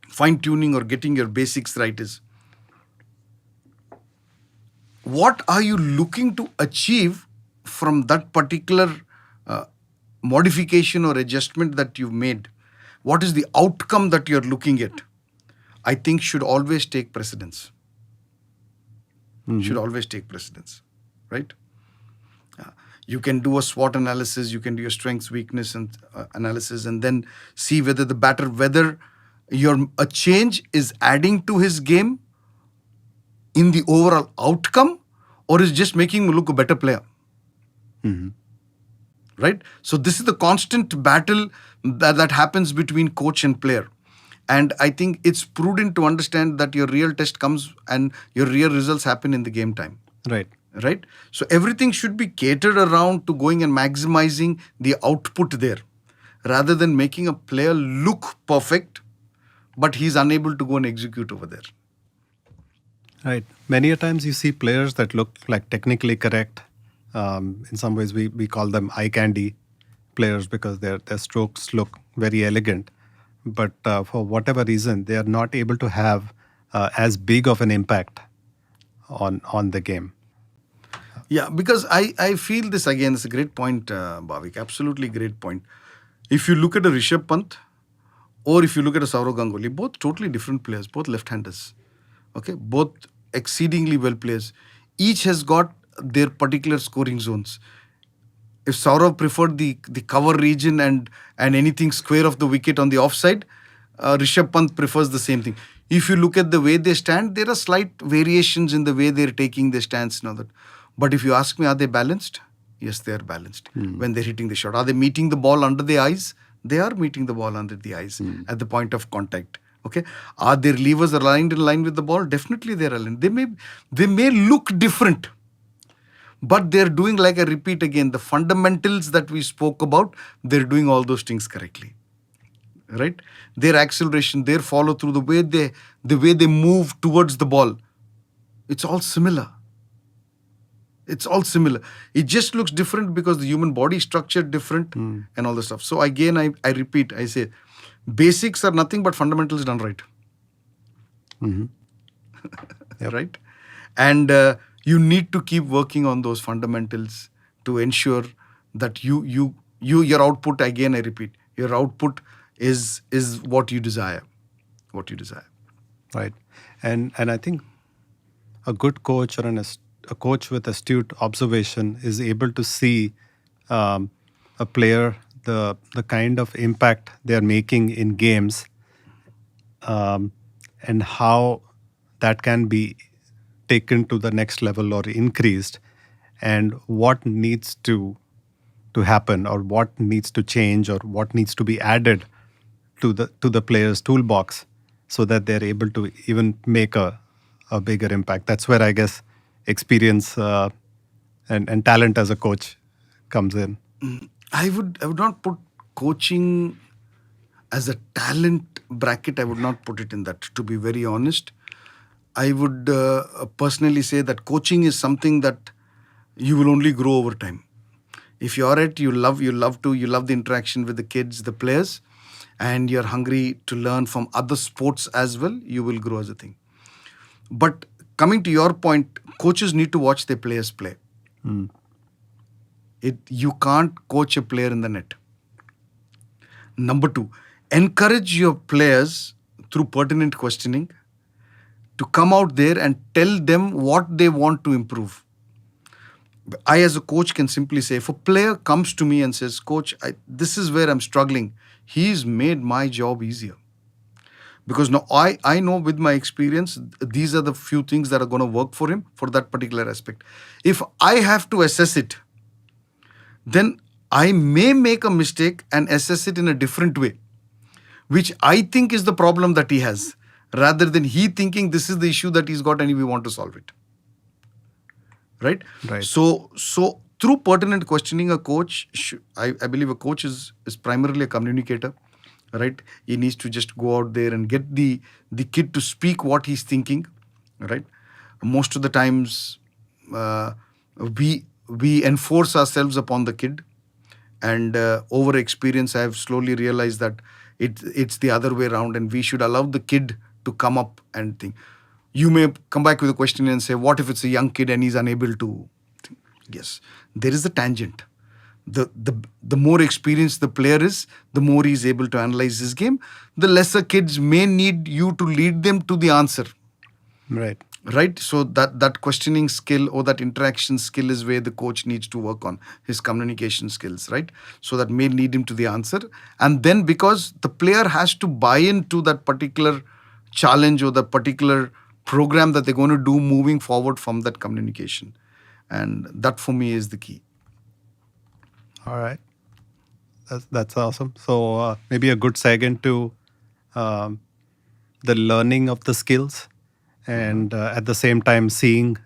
fine-tuning or getting your basics right is, what are you looking to achieve from that particular modification or adjustment that you've made? What is the outcome that you're looking at? I think should always take precedence. Should always take precedence, right? You can do a SWOT analysis, you can do your strengths, weakness and analysis, and then see whether whether a change is adding to his game in the overall outcome, or is just making him look a better player. Right? So this is the constant battle that happens between coach and player. And I think it's prudent to understand that your real test comes and your real results happen in the game time. Right. Right? So everything should be catered around to going and maximizing the output there, rather than making a player look perfect, but he's unable to go and execute over there. Right. Many a times you see players that look like technically correct. In some ways, we call them eye candy players because their strokes look very elegant. But for whatever reason, they are not able to have as big of an impact on the game. Yeah, because I feel this again, it's a great point, Bhavik. Absolutely great point. If you look at a Rishabh Pant or if you look at a Saurav Ganguly, both totally different players, both left-handers. Okay, both exceedingly well players. Each has got their particular scoring zones. If Saurav preferred the cover region and anything square of the wicket on the offside, Rishabh Pant prefers the same thing. If you look at the way they stand, there are slight variations in the way they're taking their stance and all that. But if you ask me, are they balanced? Yes, they are balanced when they're hitting the shot. Are they meeting the ball under the eyes? They are meeting the ball under the eyes at the point of contact. Okay, are their levers aligned in line with the ball? Definitely they're aligned. They may look different, but they're doing, like I repeat again, the fundamentals that we spoke about. They're doing all those things correctly, right? Their acceleration, their follow through, the way they move towards the ball, it's all similar. It's all similar. It just looks different because the human body structure different and all the stuff. So again, I repeat, I say, basics are nothing but fundamentals done right. Yep. Right? And you need to keep working on those fundamentals to ensure that your output, again I repeat, your output is what you desire. What you desire. Right. And I think a good coach or a coach with astute observation is able to see a player, the kind of impact they are making in games, and how that can be taken to the next level or increased, and what needs to happen, or what needs to change, or what needs to be added to the player's toolbox, so that they're able to even make a bigger impact. That's where I guess experience and talent as a coach comes in. I would not put coaching as a talent bracket. I would not put it in that, to be very honest. I would personally say that coaching is something that you will only grow over time. If you're it, you love the interaction with the kids, the players, and you're hungry to learn from other sports as well, you will grow as a thing. But coming to your point, coaches need to watch their players play. You can't coach a player in the net. Number two, encourage your players through pertinent questioning to come out there and tell them what they want to improve. I, as a coach, can simply say, if a player comes to me and says, Coach, this is where I'm struggling, he's made my job easier. Because now I know with my experience, these are the few things that are going to work for him for that particular aspect. If I have to assess it, then I may make a mistake and assess it in a different way, which I think is the problem that he has, rather than he thinking this is the issue that he's got and we want to solve it. Right? Right. So through pertinent questioning, a coach, I believe a coach is primarily a communicator. Right? He needs to just go out there and get the kid to speak what he's thinking. Right? Most of the times, we enforce ourselves upon the kid, and over experience, I have slowly realized that it's the other way around, and we should allow the kid to come up and think. You may come back with a question and say, what if it's a young kid and he's unable to think? Yes, there is a tangent. The more experienced the player is, the more he's able to analyze his game. The lesser kids may need you to lead them to the answer. Right. Right? So that questioning skill or that interaction skill is where the coach needs to work on his communication skills, right? So that may lead him to the answer. And then, because the player has to buy into that particular challenge or the particular program that they're going to do moving forward from that communication. And that for me is the key. All right. That's awesome. So maybe a good segue into the learning of the skills, and at the same time seeing,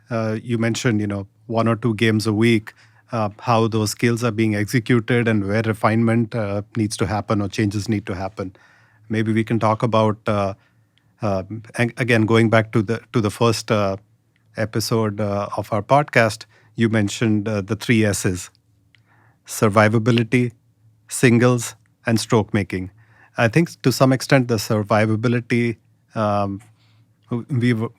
you mentioned, one or two games a week, how those skills are being executed and where refinement needs to happen or changes need to happen. Maybe we can talk about, again, going back to the first episode of our podcast. You mentioned the 3 S's: survivability, singles, and stroke making. I think to some extent the survivability,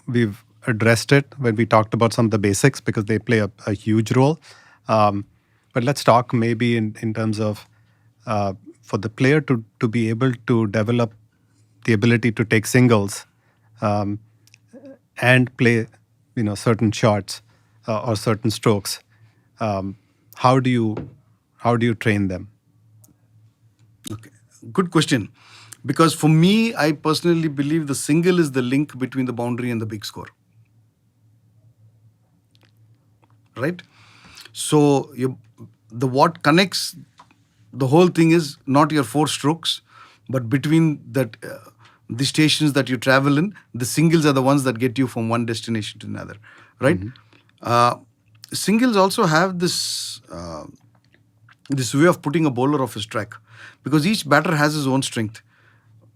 we've addressed it when we talked about some of the basics, because they play a huge role. But let's talk maybe in terms of for the player to be able to develop the ability to take singles and play certain shots or certain strokes. How do you train them? Okay, good question. Because for me, I personally believe the single is the link between the boundary and the big score. Right? So the what connects the whole thing is not your 4 strokes, but between that the stations that you travel in, the singles are the ones that get you from one destination to another, right? Uh, Singles also have this way of putting a bowler off his track, because each batter has his own strength.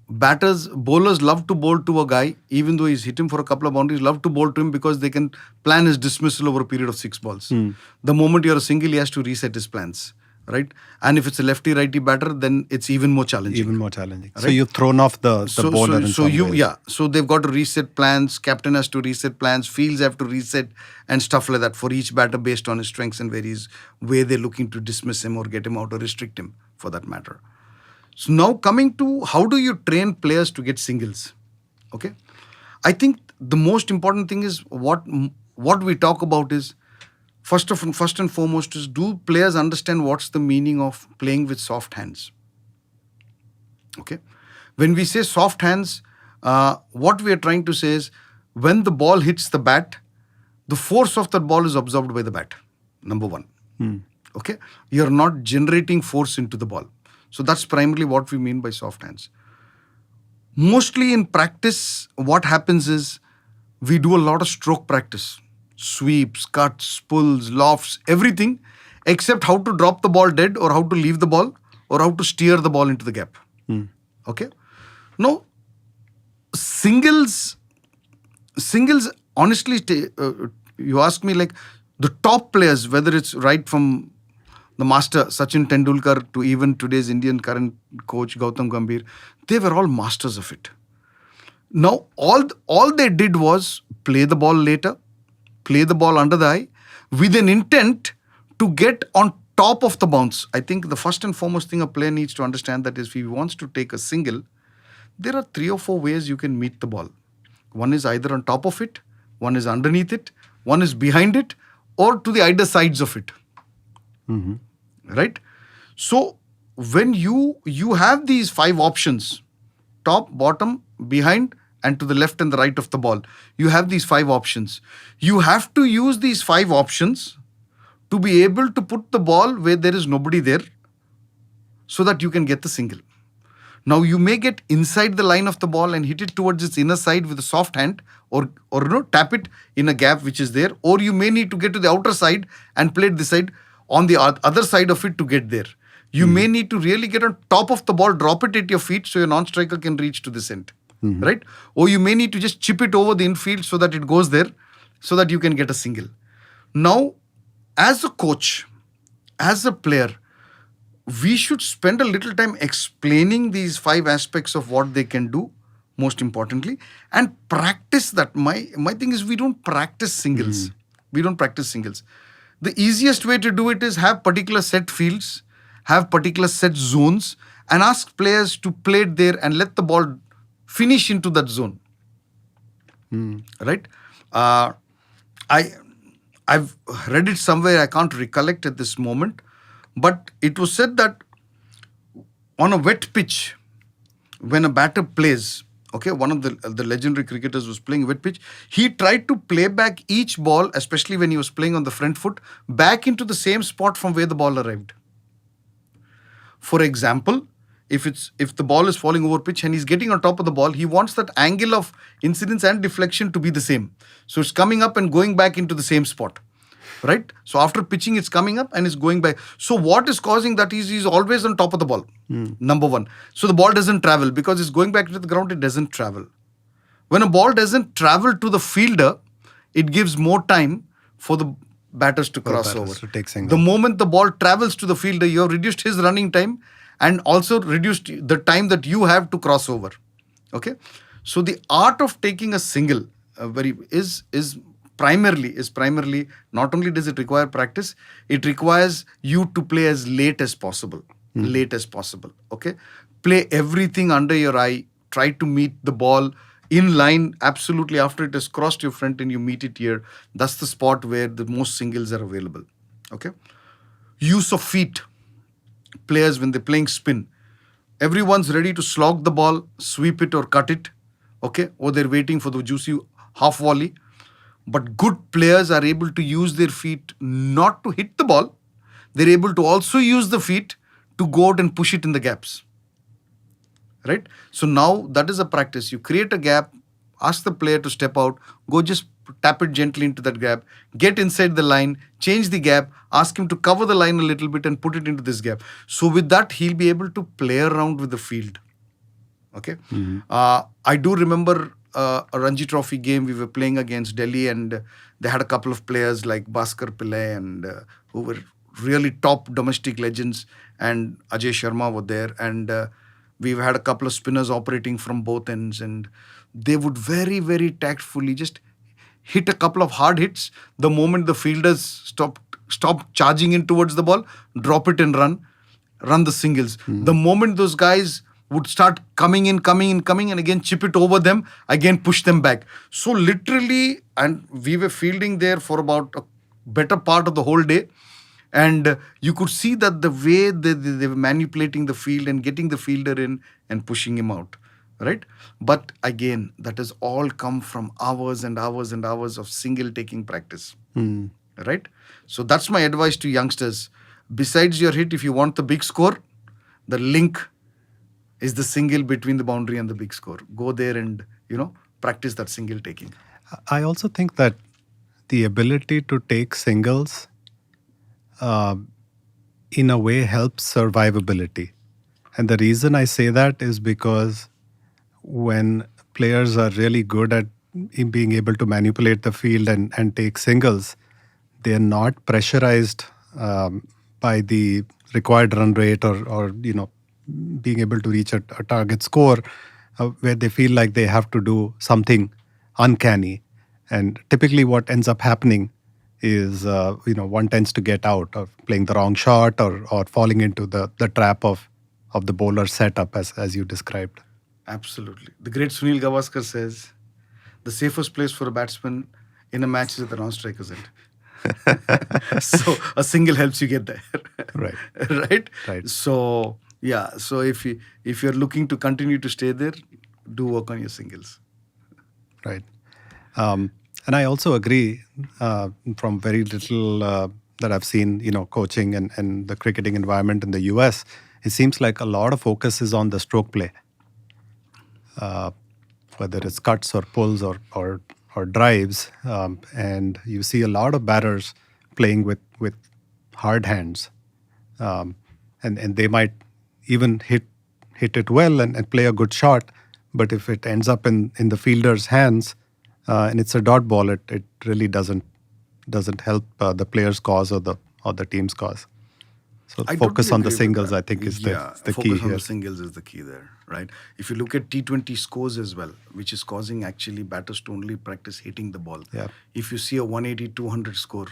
Bowlers love to bowl to a guy, even though he's hit him for a couple of boundaries, love to bowl to him because they can plan his dismissal over a period of 6 balls. The moment you're a single, he has to reset his plans, right? And if it's a lefty-righty batter, then it's even more challenging. Even more challenging. So Right? you've thrown off the bowler in some ways. Yeah. So they've got to reset plans. Captain has to reset plans. Fields have to reset and stuff like that for each batter based on his strengths and where they're looking to dismiss him or get him out or restrict him, for that matter. So now coming to how do you train players to get singles? Okay, I think the most important thing is what we talk about is first and foremost is, do players understand what's the meaning of playing with soft hands? Okay, when we say soft hands, what we are trying to say is when the ball hits the bat, the force of that ball is absorbed by the bat. Number one. Okay, you're not generating force into the ball. So that's primarily what we mean by soft hands. Mostly in practice, what happens is we do a lot of stroke practice. Sweeps, cuts, pulls, lofts, everything except how to drop the ball dead or how to leave the ball or how to steer the ball into the gap. Okay? Now, singles, honestly, you ask me, like the top players, whether it's right from the master Sachin Tendulkar to even today's Indian current coach Gautam Gambhir, they were all masters of it. Now, all they did was play the ball later, play the ball under the eye, with an intent to get on top of the bounce. I think the first and foremost thing a player needs to understand that is, if he wants to take a single, there are 3 or 4 ways you can meet the ball. One is either on top of it, one is underneath it, one is behind it, or to the either sides of it. Right? So when you have these 5 options, top, bottom, behind, and to the left and the right of the ball, you have these 5 options. You have to use these 5 options to be able to put the ball where there is nobody there so that you can get the single. Now, you may get inside the line of the ball and hit it towards its inner side with a soft hand, or tap it in a gap which is there, or you may need to get to the outer side and play it this side on the other side of it to get there. You may need to really get on top of the ball, drop it at your feet so your non-striker can reach to this end, right? Or you may need to just chip it over the infield so that it goes there so that you can get a single. Now, as a coach, as a player, we should spend a little time explaining these 5 aspects of what they can do, most importantly, and practice that. My thing is, we don't practice singles. We don't practice singles. The easiest way to do it is have particular set fields, have particular set zones, and ask players to play it there and let the ball finish into that zone. Right? I've read it somewhere, I can't recollect at this moment, but it was said that on a wet pitch, when a batter plays, okay, one of the legendary cricketers was playing wet pitch, he tried to play back each ball, especially when he was playing on the front foot, back into the same spot from where the ball arrived. For example, if the ball is falling over pitch and he's getting on top of the ball, he wants that angle of incidence and deflection to be the same. So it's coming up and going back into the same spot, right? So after pitching, it's coming up and it's going back. So what is causing that is he's always on top of the ball, number one. So the ball doesn't travel because it's going back to the ground, it doesn't travel. When a ball doesn't travel to the fielder, it gives more time for the batters to cross over. To take single. The moment the ball travels to the fielder, you have reduced his running time and also reduced the time that you have to cross over. Okay, so the art of taking a single is primarily, not only does it require practice, it requires you to play as late as possible. Okay, play everything under your eye. Try to meet the ball in line absolutely after it has crossed your front and you meet it here. That's the spot where the most singles are available. Okay, use of feet. Players, when they're playing spin, everyone's ready to slog the ball, sweep it or cut it, okay, or they're waiting for the juicy half volley. But good players are able to use their feet not to hit the ball. They're able to also use the feet to go out and push it in the gaps, right? So now that is a practice. You create a gap, ask the player to step out, go just tap it gently into that gap, get inside the line, change the gap, ask him to cover the line a little bit and put it into this gap. So with that, he'll be able to play around with the field. Okay. I do remember a Ranji Trophy game we were playing against Delhi, and they had a couple of players like Bhaskar Pillai and who were really top domestic legends, and Ajay Sharma were there, and we've had a couple of spinners operating from both ends, and they would very, very tactfully just hit a couple of hard hits. The moment the fielders stop charging in towards the ball, drop it and run the singles. The moment those guys would start coming in, and again chip it over them, again push them back. So literally, and we were fielding there for about a better part of the whole day. And you could see that the way they were manipulating the field and getting the fielder in and pushing him out, right? But again, that has all come from hours and hours and hours of single taking practice, right? So that's my advice to youngsters. Besides your hit, if you want the big score, the link is the single between the boundary and the big score. Go there and, practice that single taking. I also think that the ability to take singles in a way helps survivability. And the reason I say that is because when players are really good at being able to manipulate the field and take singles, they're not pressurized by the required run rate or being able to reach a target score where they feel like they have to do something uncanny. And typically what ends up happening is one tends to get out of playing the wrong shot or falling into the trap of the bowler setup as you described. Absolutely. The great Sunil Gavaskar says, the safest place for a batsman in a match is at the non-striker's end. So a single helps you get there. Right. Right? So yeah. So if you're looking to continue to stay there, do work on your singles. Right. And I also agree from very little that I've seen, coaching and the cricketing environment in the US, it seems like a lot of focus is on the stroke play. Whether it's cuts or pulls or drives. And you see a lot of batters playing with hard hands. And they might even hit it well and play a good shot. But if it ends up in the fielder's hands and it's a dot ball, it really doesn't help the player's cause or the team's cause. So I focus totally on the agree with singles, that. I think, is the key Focus on here. the singles is the key there, right? If you look at T20 scores as well, which is causing actually batters to only practice hitting the ball. Yeah. If you see a 180, 200 score,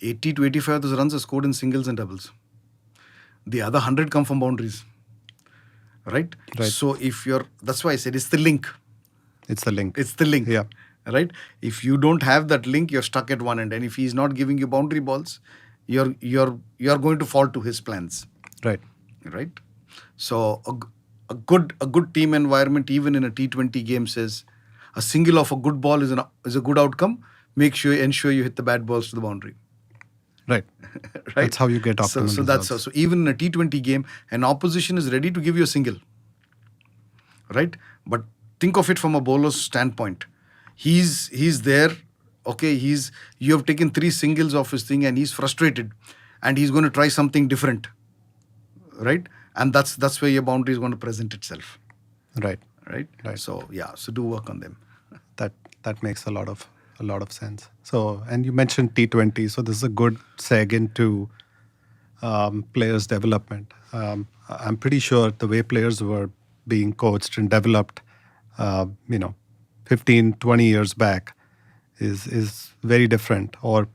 80 to 85 of those runs are scored in singles and doubles. The other 100 come from boundaries, right? So that's why I said it's the link. It's the link. It's the link. Yeah. Right? If you don't have that link, you're stuck at one end. And if he's not giving you boundary balls, you're going to fall to his plans. Right. Right? So a good team environment, even in a T20 game, says a single of a good ball is a good outcome. Ensure you hit the bad balls to the boundary. Right. Right? That's how you get optimal So that's results. so even in a T20 game, an opposition is ready to give you a single. Right? But think of it from a bowler's standpoint. He's there. Okay, you have taken 3 singles off his thing and he's frustrated and he's going to try something different. Right? And that's where your boundary is going to present itself. Right. Right? So yeah, so do work on them. That makes a lot of sense. So, and you mentioned T20, so this is a good seg into players' development. I'm pretty sure the way players were being coached and developed, 15, 20 years back is very different or,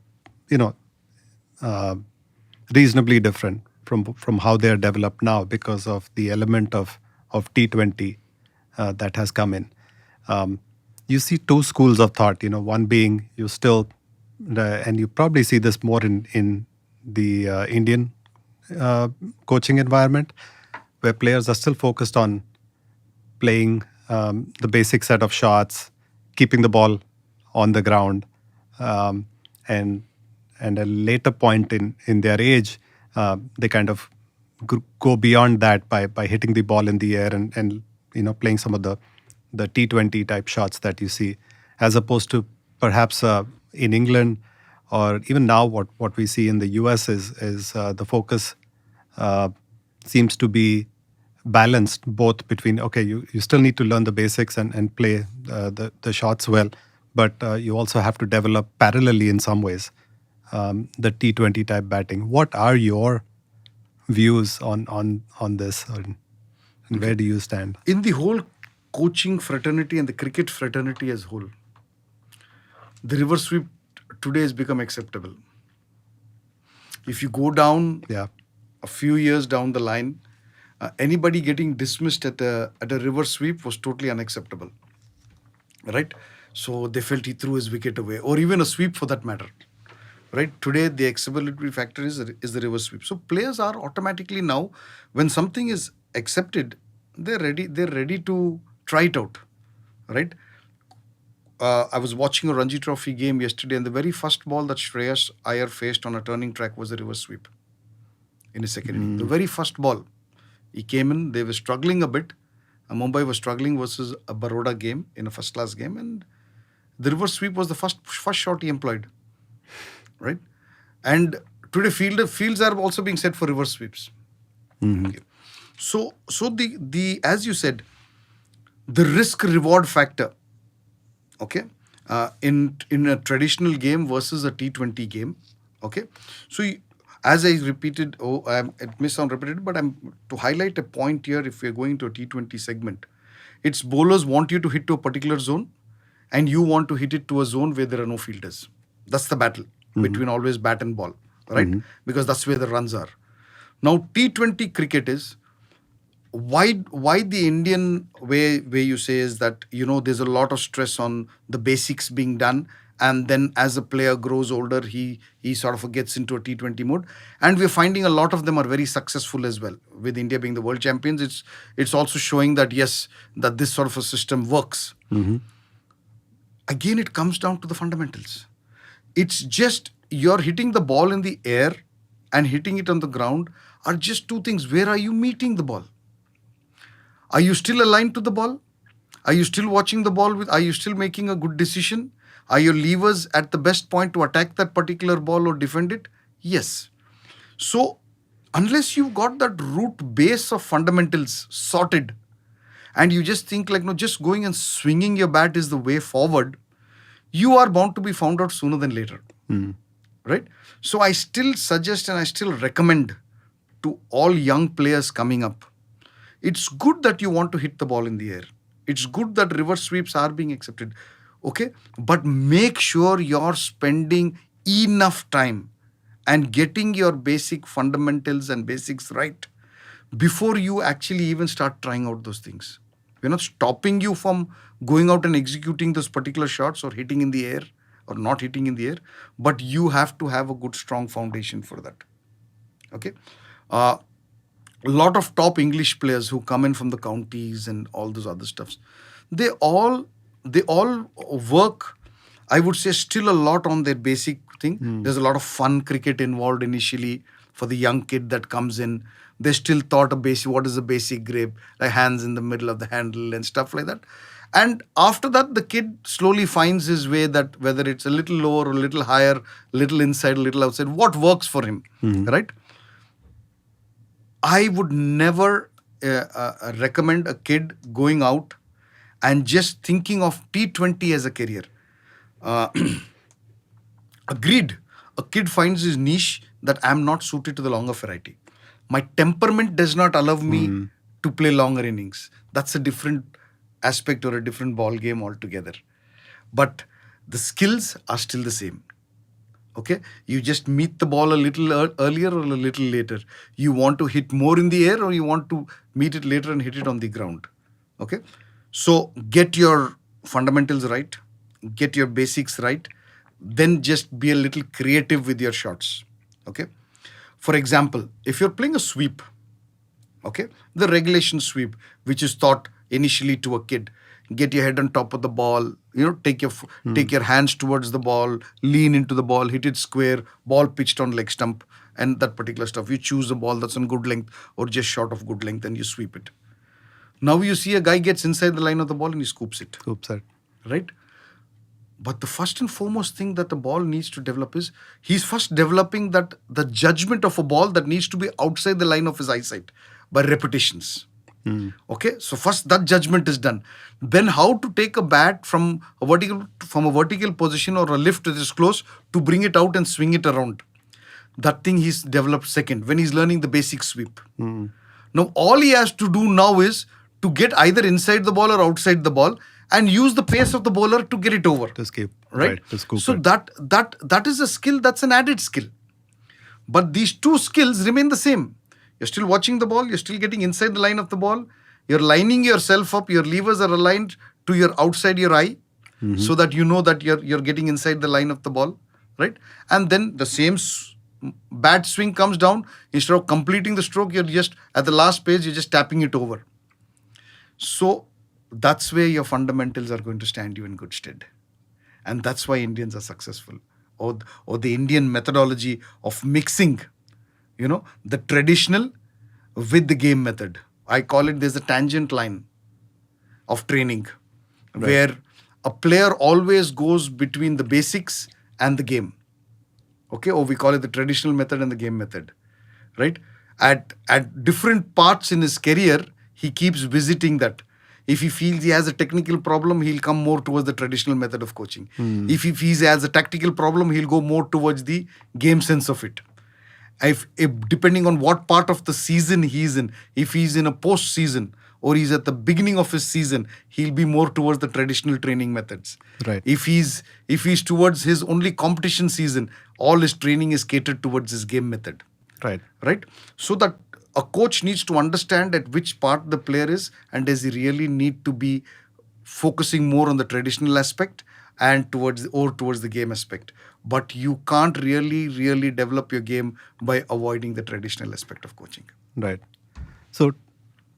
reasonably different from how they are developed now because of the element of T20 that has come in. You see 2 schools of thought, one being you still, and you probably see this more in the Indian coaching environment, where players are still focused on playing the basic set of shots, keeping the ball on the ground, and a later point in their age, they kind of go beyond that by hitting the ball in the air and playing some of the T20 type shots that you see, as opposed to perhaps in England or even now what we see in the US is the focus uh, seems to be balanced both between, okay, you still need to learn the basics and play the shots well, but you also have to develop parallelly in some ways the T20 type batting. What are your views on this, and where do you stand? In the whole coaching fraternity and the cricket fraternity as whole, the reverse sweep today has become acceptable. If you go down Yeah. a few years down the line, anybody getting dismissed at a reverse sweep was totally unacceptable, right? So they felt he threw his wicket away, or even a sweep for that matter, right? Today the acceptability factor is the reverse sweep. So players are automatically now, when something is accepted, they're ready to try it out, right? I was watching a Ranji Trophy game yesterday, and the very first ball that Shreyas Iyer faced on a turning track was a reverse sweep in his second inning. The very first ball. He came in, they were struggling a bit. Mumbai was struggling versus a Baroda game in a first class game, and the reverse sweep was the first shot he employed, right? And today fields are also being set for reverse sweeps. Okay. So the as you said, the risk reward factor, okay, in a traditional game versus a T20 game, okay. So as I repeated, it may sound repetitive, but I'm to highlight a point here. If we're going to a T20 segment, it's bowlers want you to hit to a particular zone, and you want to hit it to a zone where there are no fielders. That's the battle between always bat and ball, right? Because that's where the runs are. Now T20 cricket is why the Indian way you say is that there's a lot of stress on the basics being done, and then as a player grows older, he sort of gets into a T20 mode, and we're finding a lot of them are very successful as well. With India being the world champions, it's also showing that yes, that this sort of a system works. Again, it comes down to the fundamentals. It's just you're hitting the ball in the air and hitting it on the ground are just two things. Where are you meeting the ball? Are you still aligned to the ball? Are you still watching the ball? Are you still making a good decision? Are your levers at the best point to attack that particular ball or defend it? Yes. So unless you've got that root base of fundamentals sorted, and you just think like, no, just going and swinging your bat is the way forward, you are bound to be found out sooner than later. Right? So I still suggest and I still recommend to all young players coming up, it's good that you want to hit the ball in the air. It's good that reverse sweeps are being accepted. Okay? But make sure you're spending enough time and getting your basic fundamentals and basics right before you actually even start trying out those things. We're not stopping you from going out and executing those particular shots or hitting in the air or not hitting in the air, but you have to have a good, strong foundation for that. Okay? A lot of top English players who come in from the counties and all those other stuffs, they all work, I would say, still a lot on their basic thing. There's a lot of fun cricket involved initially for the young kid that comes in. They still thought what is a basic grip, like hands in the middle of the handle and stuff like that. And after that, the kid slowly finds his way, that whether it's a little lower or a little higher, little inside, a little outside, what works for him, right? I would never recommend a kid going out and just thinking of T20 as a career. Agreed. A kid finds his niche that I'm not suited to the longer variety. My temperament does not allow me to play longer innings. That's a different aspect or a different ball game altogether. But the skills are still the same. Okay, you just meet the ball a little earlier or a little later. You want to hit more in the air, or you want to meet it later and hit it on the ground. Okay, so get your fundamentals right, get your basics right, then just be a little creative with your shots. Okay, for example, if you're playing a sweep, okay, the regulation sweep, which is taught initially to a kid, get your head on top of the ball, take your hands towards the ball, lean into the ball, hit it square, ball pitched on leg stump, and that particular stuff. You choose a ball that's on good length or just short of good length, and you sweep it. Now you see a guy gets inside the line of the ball and he scoops it. Oops, sir. Right? But the first and foremost thing that the ball needs to develop is he's first developing that the judgment of a ball that needs to be outside the line of his eyesight by repetitions. Okay, so first that judgment is done. Then how to take a bat from a vertical position or a lift that is close to bring it out and swing it around. That thing he's developed second when he's learning the basic sweep. Now all he has to do now is to get either inside the ball or outside the ball and use the pace of the bowler to get it over. To escape. Right? To scoop So it. that is a skill, that's an added skill. But these two skills remain the same. You're still watching the ball, you're still getting inside the line of the ball, you're lining yourself up, your levers are aligned to your outside your eye, so that you know that you're getting inside the line of the ball, right? And then the same bad swing comes down, instead of completing the stroke, you're just at the last page, you're just tapping it over. So that's where your fundamentals are going to stand you in good stead. And that's why Indians are successful. Or the Indian methodology of mixing, the traditional with the game method. I call it, there's a tangent line of training where a player always goes between the basics and the game. Okay, or we call it the traditional method and the game method. Right? At different parts in his career, he keeps visiting that. If he feels he has a technical problem, he'll come more towards the traditional method of coaching. If he feels he has a tactical problem, he'll go more towards the game sense of it. If depending on what part of the season he's in, if he's in a post-season or he's at the beginning of his season, he'll be more towards the traditional training methods. Right. If he's towards his only competition season, all his training is catered towards his game method. Right? So that a coach needs to understand at which part the player is, and does he really need to be focusing more on the traditional aspect and towards the game aspect. But you can't really develop your game by avoiding the traditional aspect of coaching. Right. So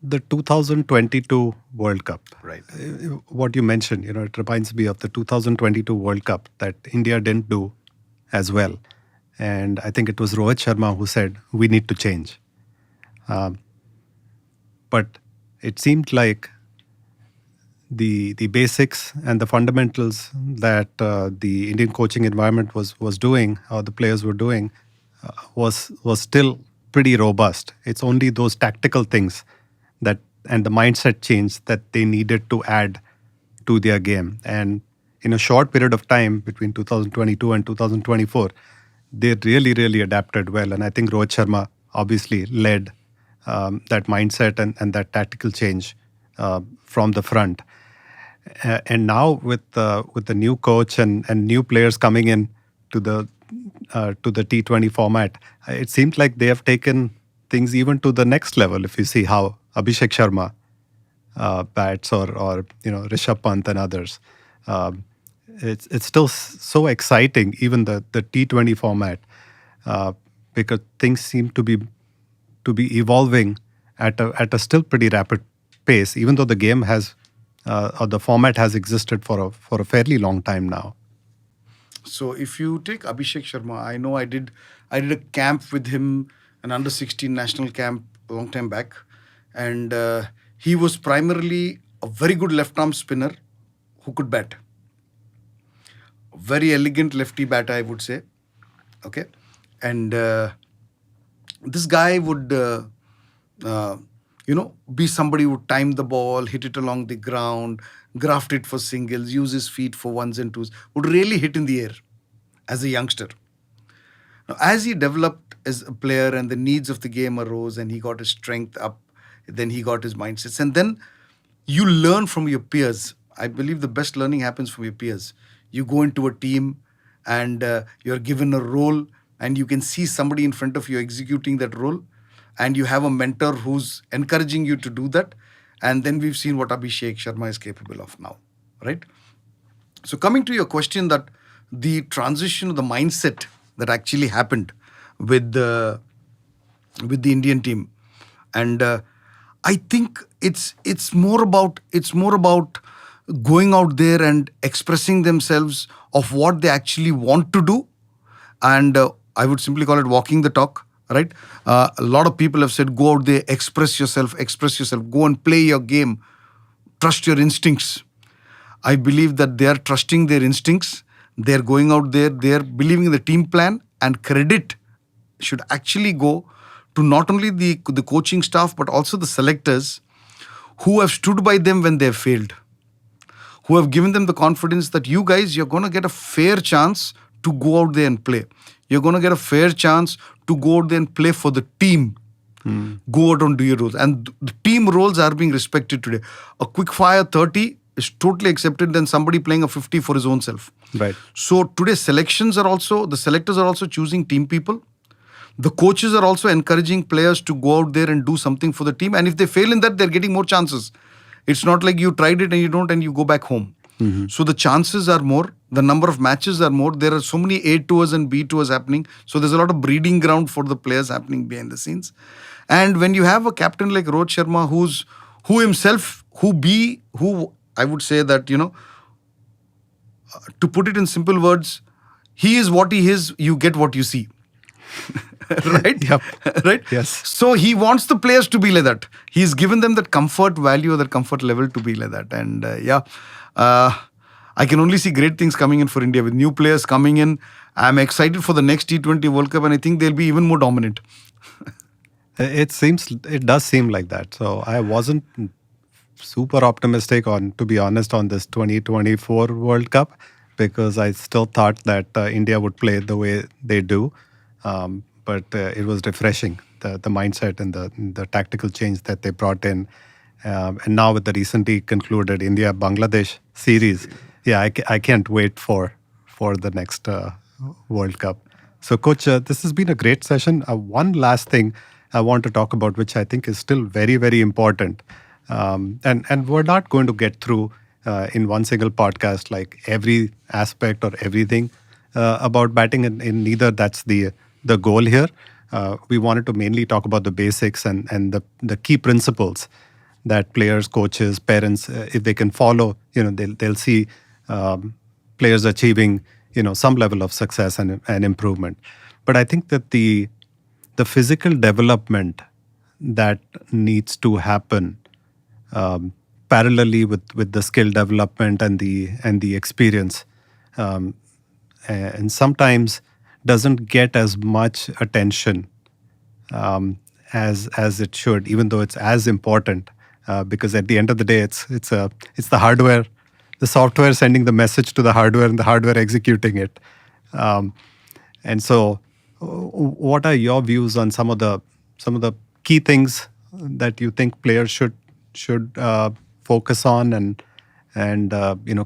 the 2022 World Cup. Right. What you mentioned, it reminds me of the 2022 World Cup that India didn't do as well. And I think it was Rohit Sharma who said, we need to change. But it seemed like the basics and the fundamentals that the Indian coaching environment was doing, or the players were doing, was still pretty robust. It's only those tactical things and the mindset change that they needed to add to their game. And in a short period of time between 2022 and 2024, they really adapted well. And I think Rohit Sharma obviously led that mindset and that tactical change from the front. And now with the new coach and new players coming in to the T20 format, it seems like they have taken things even to the next level. If you see how Abhishek Sharma bats or Rishabh Pant and others, it's still so exciting, even the T20 format, because things seem to be evolving at a still pretty rapid pace, even though the game has or the format has existed for a fairly long time now. So if you take Abhishek Sharma, I know I did a camp with him, an under-16 national camp a long time back, and he was primarily a very good left-arm spinner who could bat. Very elegant lefty batter, I would say. Okay, and this guy would, be somebody who would time the ball, hit it along the ground, graft it for singles, use his feet for ones and twos, would really hit in the air as a youngster. Now, as he developed as a player and the needs of the game arose and he got his strength up, then he got his mindsets. And then you learn from your peers. I believe the best learning happens from your peers. You go into a team and you're given a role and you can see somebody in front of you executing that role, and you have a mentor who's encouraging you to do that. And then we've seen what Abhishek Sharma is capable of now, right? So coming to your question, that the transition of the mindset that actually happened with the Indian team, and I think it's more about going out there and expressing themselves of what they actually want to do. And I would simply call it walking the talk, right? A lot of people have said, go out there, express yourself, go and play your game, trust your instincts. I believe that they are trusting their instincts. They're going out there, they're believing in the team plan, and credit should actually go to not only the coaching staff, but also the selectors who have stood by them when they have failed, who have given them the confidence that you guys, you're going to get a fair chance to go out there and play. You're going to get a fair chance to go out there and play for the team. Go out and do your roles. And the team roles are being respected today. A quick fire 30 is totally accepted than somebody playing a 50 for his own self. Right. So today the selectors are also choosing team people. The coaches are also encouraging players to go out there and do something for the team. And if they fail in that, they're getting more chances. It's not like you tried it and you don't and you go back home. So the chances are more. The number of matches are more. There are so many A tours and B tours happening. So there's a lot of breeding ground for the players happening behind the scenes. And when you have a captain like Rohit Sharma, who I would say that, to put it in simple words, he is what he is, you get what you see. Right? Yep. Right? Yes. So he wants the players to be like that. He's given them that comfort value, that comfort level to be like that. And I can only see great things coming in for India with new players coming in. I'm excited for the next T20 World Cup, and I think they'll be even more dominant. It does seem like that. So I wasn't super optimistic to be honest, on this 2024 World Cup, because I still thought that India would play the way they do. But it was refreshing, the mindset and the tactical change that they brought in. And now with the recently concluded India-Bangladesh series, I can't wait for the next World Cup. So, Coach, this has been a great session. One last thing I want to talk about, which I think is still very, very important. And we're not going to get through in one single podcast like every aspect or everything about batting, and neither that's the goal here. We wanted to mainly talk about the basics and the key principles that players, coaches, parents, if they can follow, they'll see players achieving, some level of success and improvement. But I think that the physical development that needs to happen parallelly with the skill development and the experience, and sometimes doesn't get as much attention as it should, even though it's as important. Because at the end of the day, it's the hardware, the software sending the message to the hardware, and the hardware executing it. And so, what are your views on some of the key things that you think players should focus on and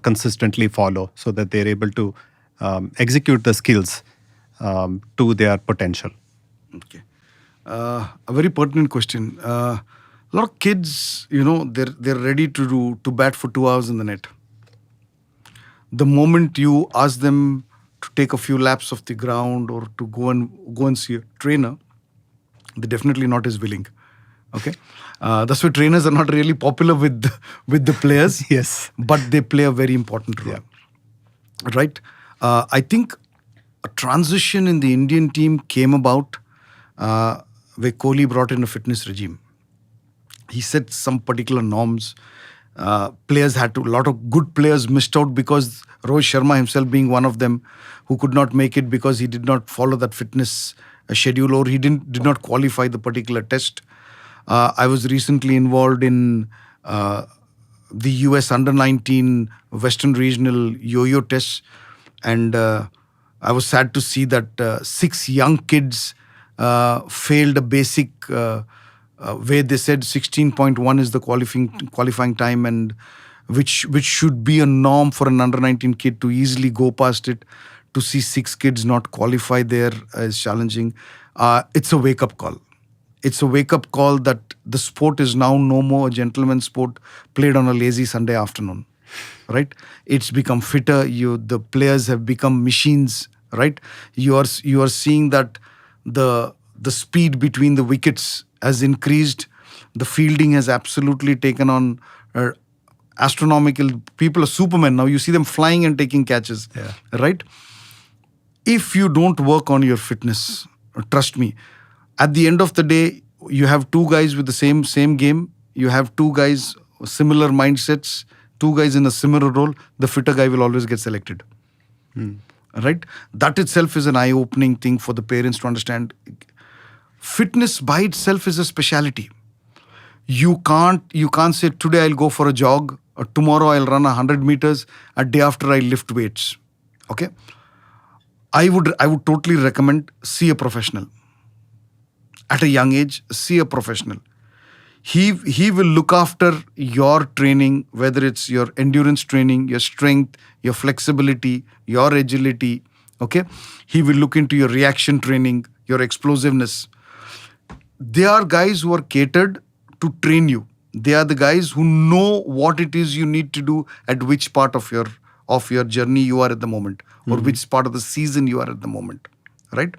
consistently follow, so that they're able to execute the skills to their potential? Okay. A very pertinent question. A lot of kids, they're ready to bat for 2 hours in the net. The moment you ask them to take a few laps of the ground or to go and see a trainer, they're definitely not as willing. Okay, that's why trainers are not really popular with the players. Yes, but they play a very important role. Yeah. Right. I think a transition in the Indian team came about where Kohli brought in a fitness regime. He set some particular norms. A lot of good players missed out because Rohit Sharma himself being one of them, who could not make it because he did not follow that fitness schedule, or he did not qualify the particular test. I was recently involved in the US Under-19 Western Regional Yo-Yo tests, and I was sad to see that 6 young kids failed a basic where they said 16.1 is the qualifying time, and which should be a norm for an under-19 kid to easily go past it. To see 6 kids not qualify there is challenging. It's a wake-up call. It's a wake-up call that the sport is now no more a gentleman's sport played on a lazy Sunday afternoon, right? It's become fitter. The players have become machines, right? You are seeing that the speed between the wickets has increased. The fielding has absolutely taken on astronomical. People are supermen now. You see them flying and taking catches, Yeah. right? If you don't work on your fitness, trust me, at the end of the day, you have two guys with the same game. You have two guys similar mindsets, two guys in a similar role. The fitter guy will always get selected. Right? That itself is an eye-opening thing for the parents to understand. Fitness by itself is a speciality. You can't say today I'll go for a jog, or tomorrow I'll run 100 meters, a day after I lift weights. Okay? I would totally recommend, see a professional. At a young age, see a professional. He will look after your training, whether it's your endurance training, your strength, your flexibility, your agility. Okay? He will look into your reaction training, your explosiveness. They are guys who are catered to train you. They are the guys who know what it is you need to do at which part of your journey you are at the moment, or which part of the season you are at the moment. Right?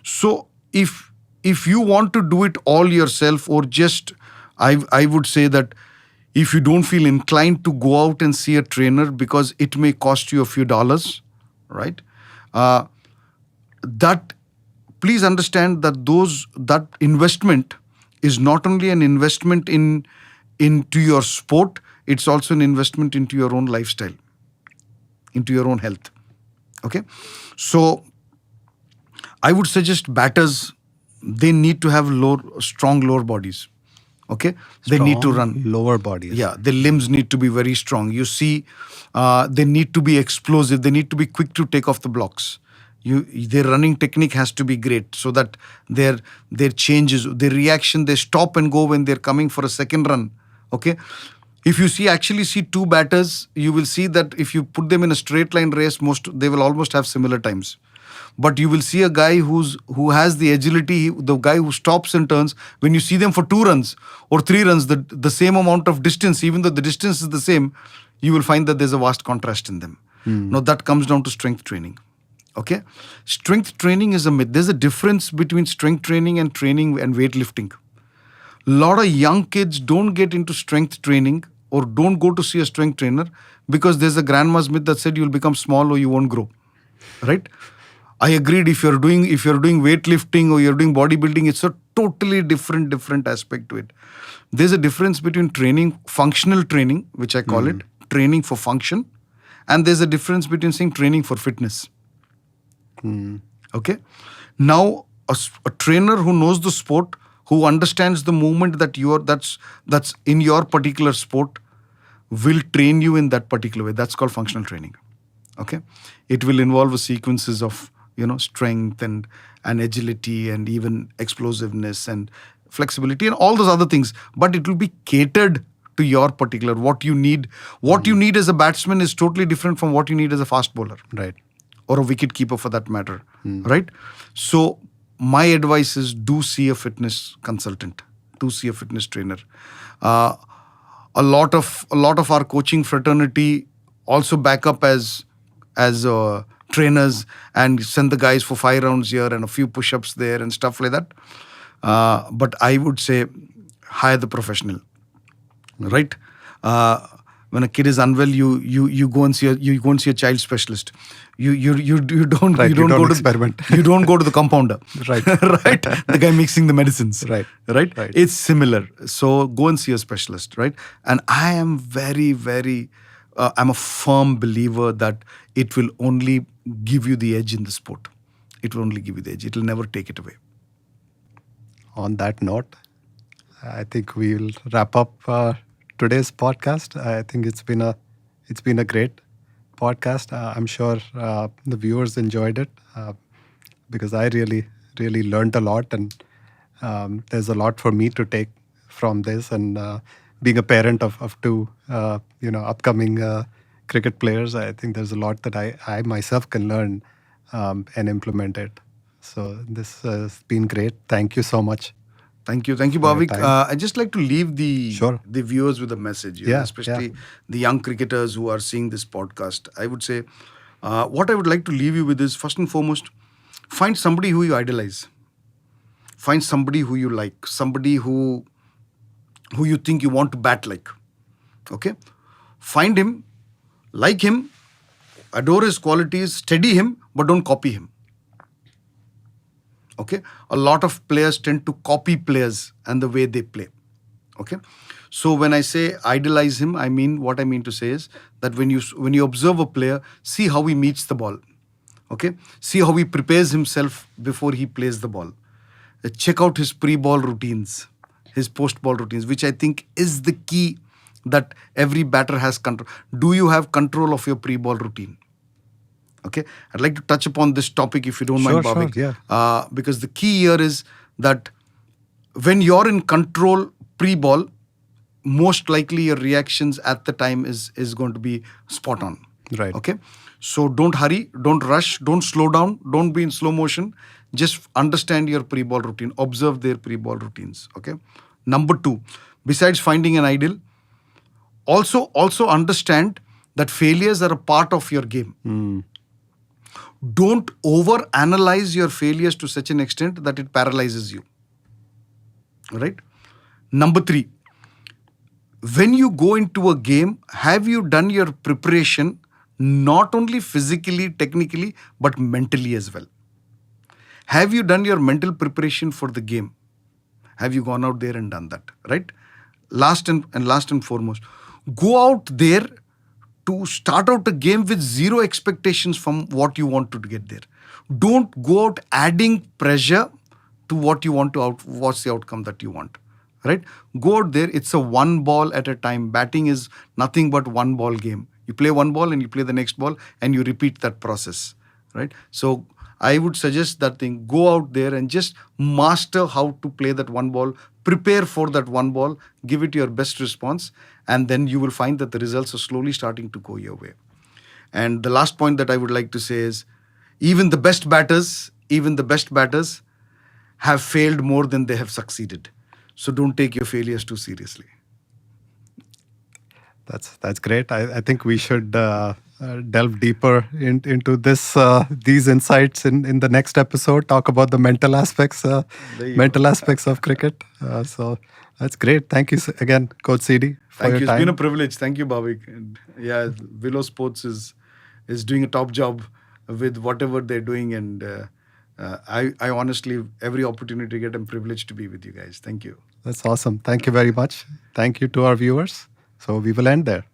So if you want to do it all yourself, or just, I would say that if you don't feel inclined to go out and see a trainer because it may cost you a few dollars, right? That please understand that investment is not only an investment into your sport, it's also an investment into your own lifestyle, into your own health. Okay? So I would suggest batters, they need to have strong lower bodies. Okay? They need to run. Lower bodies. Yeah, their limbs need to be very strong. You see, they need to be explosive. They need to be quick to take off the blocks. Their running technique has to be great, so that their changes, their reaction, they stop and go when they're coming for a second run. Okay? If you actually see two batters, you will see that if you put them in a straight line race, they will almost have similar times. But you will see a guy who has the agility, the guy who stops and turns. When you see them for 2 runs or 3 runs, the same amount of distance, even though the distance is the same, you will find that there's a vast contrast in them. Now that comes down to strength training. Okay? Strength training is a myth. There's a difference between strength training and weightlifting. A lot of young kids don't get into strength training or don't go to see a strength trainer because there's a grandma's myth that said you'll become small or you won't grow. Right? I agreed, if you're doing weightlifting or you're doing bodybuilding, it's a totally different aspect to it. There's a difference between training, functional training, which I call it, training for function, and there's a difference between saying training for fitness. Okay? Now, a trainer who knows the sport, who understands the movement that's in your particular sport, will train you in that particular way. That's called functional training. Okay? It will involve sequences of strength and agility and even explosiveness and flexibility and all those other things. But it will be catered to your particular, what you need. What you need as a batsman is totally different from what you need as a fast bowler. Right. Or a wicket keeper for that matter. Right? So my advice is, do see a fitness consultant. Do see a fitness trainer. A lot of our coaching fraternity also back up as trainers and send the guys for 5 rounds here and a few push-ups there and stuff like that. But I would say hire the professional, right? When a kid is unwell, you go and see a child specialist. You don't experiment. You don't go to the compounder, Right. right? The guy mixing the medicines, Right. It's similar. So go and see a specialist, right? And I am very I'm a firm believer that it will only give you the edge in the sport. It will only give you the edge. It will never take it away. On that note, I think we will wrap up today's podcast. I think it's been a great podcast. I'm sure the viewers enjoyed it because I really learned a lot, and there's a lot for me to take from this. And being a parent of 2 upcoming cricket players, I think there's a lot that I myself can learn and implement it. So this has been great. Thank you so much. Thank you, Bhavik. I'd just like to leave the viewers with a message, especially the young cricketers who are seeing this podcast. I would say, what I would like to leave you with is, first and foremost, find somebody who you idolize. Find somebody who you like, somebody who you think you want to bat like. Okay? Find him, like him, adore his qualities, study him, but don't copy him. Okay, a lot of players tend to copy players and the way they play. Okay, so when I say idolize him, I mean, what I mean to say is that when you observe a player, see how he meets the ball. Okay, see how he prepares himself before he plays the ball. Check out his pre-ball routines, his post-ball routines, which I think is the key that every batter has control. Do you have control of your pre-ball routine? Okay, I'd like to touch upon this topic if you don't mind, Sure, Bhavik. yeah. Because the key here is that when you're in control pre-ball, most likely your reactions at the time is going to be spot on. Right. Okay, so don't hurry, don't rush, don't slow down, don't be in slow motion. Just understand your pre-ball routine, observe their pre-ball routines. Okay, number 2, besides finding an idol, also understand that failures are a part of your game. Don't over analyze your failures to such an extent that it paralyzes you. All right. Number 3, when you go into a game, have you done your preparation not only physically, technically, but mentally as well? Have you done your mental preparation for the game? Have you gone out there and done that? Right. Last and foremost, go out there to start out a game with zero expectations from what you want to get there. Don't go out adding pressure to what you want to what's the outcome that you want. Right? Go out there. It's a one ball at a time. Batting is nothing but one ball game. You play one ball and you play the next ball and you repeat that process. Right? So I would suggest that thing. Go out there and just master how to play that one ball. Prepare for that one ball. Give it your best response. And then you will find that the results are slowly starting to go your way. And the last point that I would like to say is, even the best batters have failed more than they have succeeded. So don't take your failures too seriously. That's great. I think we should delve deeper into these insights in the next episode. Talk about the mental aspects of cricket. So that's great. Thank you again, Coach CD, for Thank your you. time. It's been a privilege. Thank you, Bhavik. And yeah, Willow Sports is doing a top job with whatever they're doing, and I honestly, every opportunity to get, I'm privileged to be with you guys. Thank you. That's awesome. Thank you very much. Thank you to our viewers. So we will end there.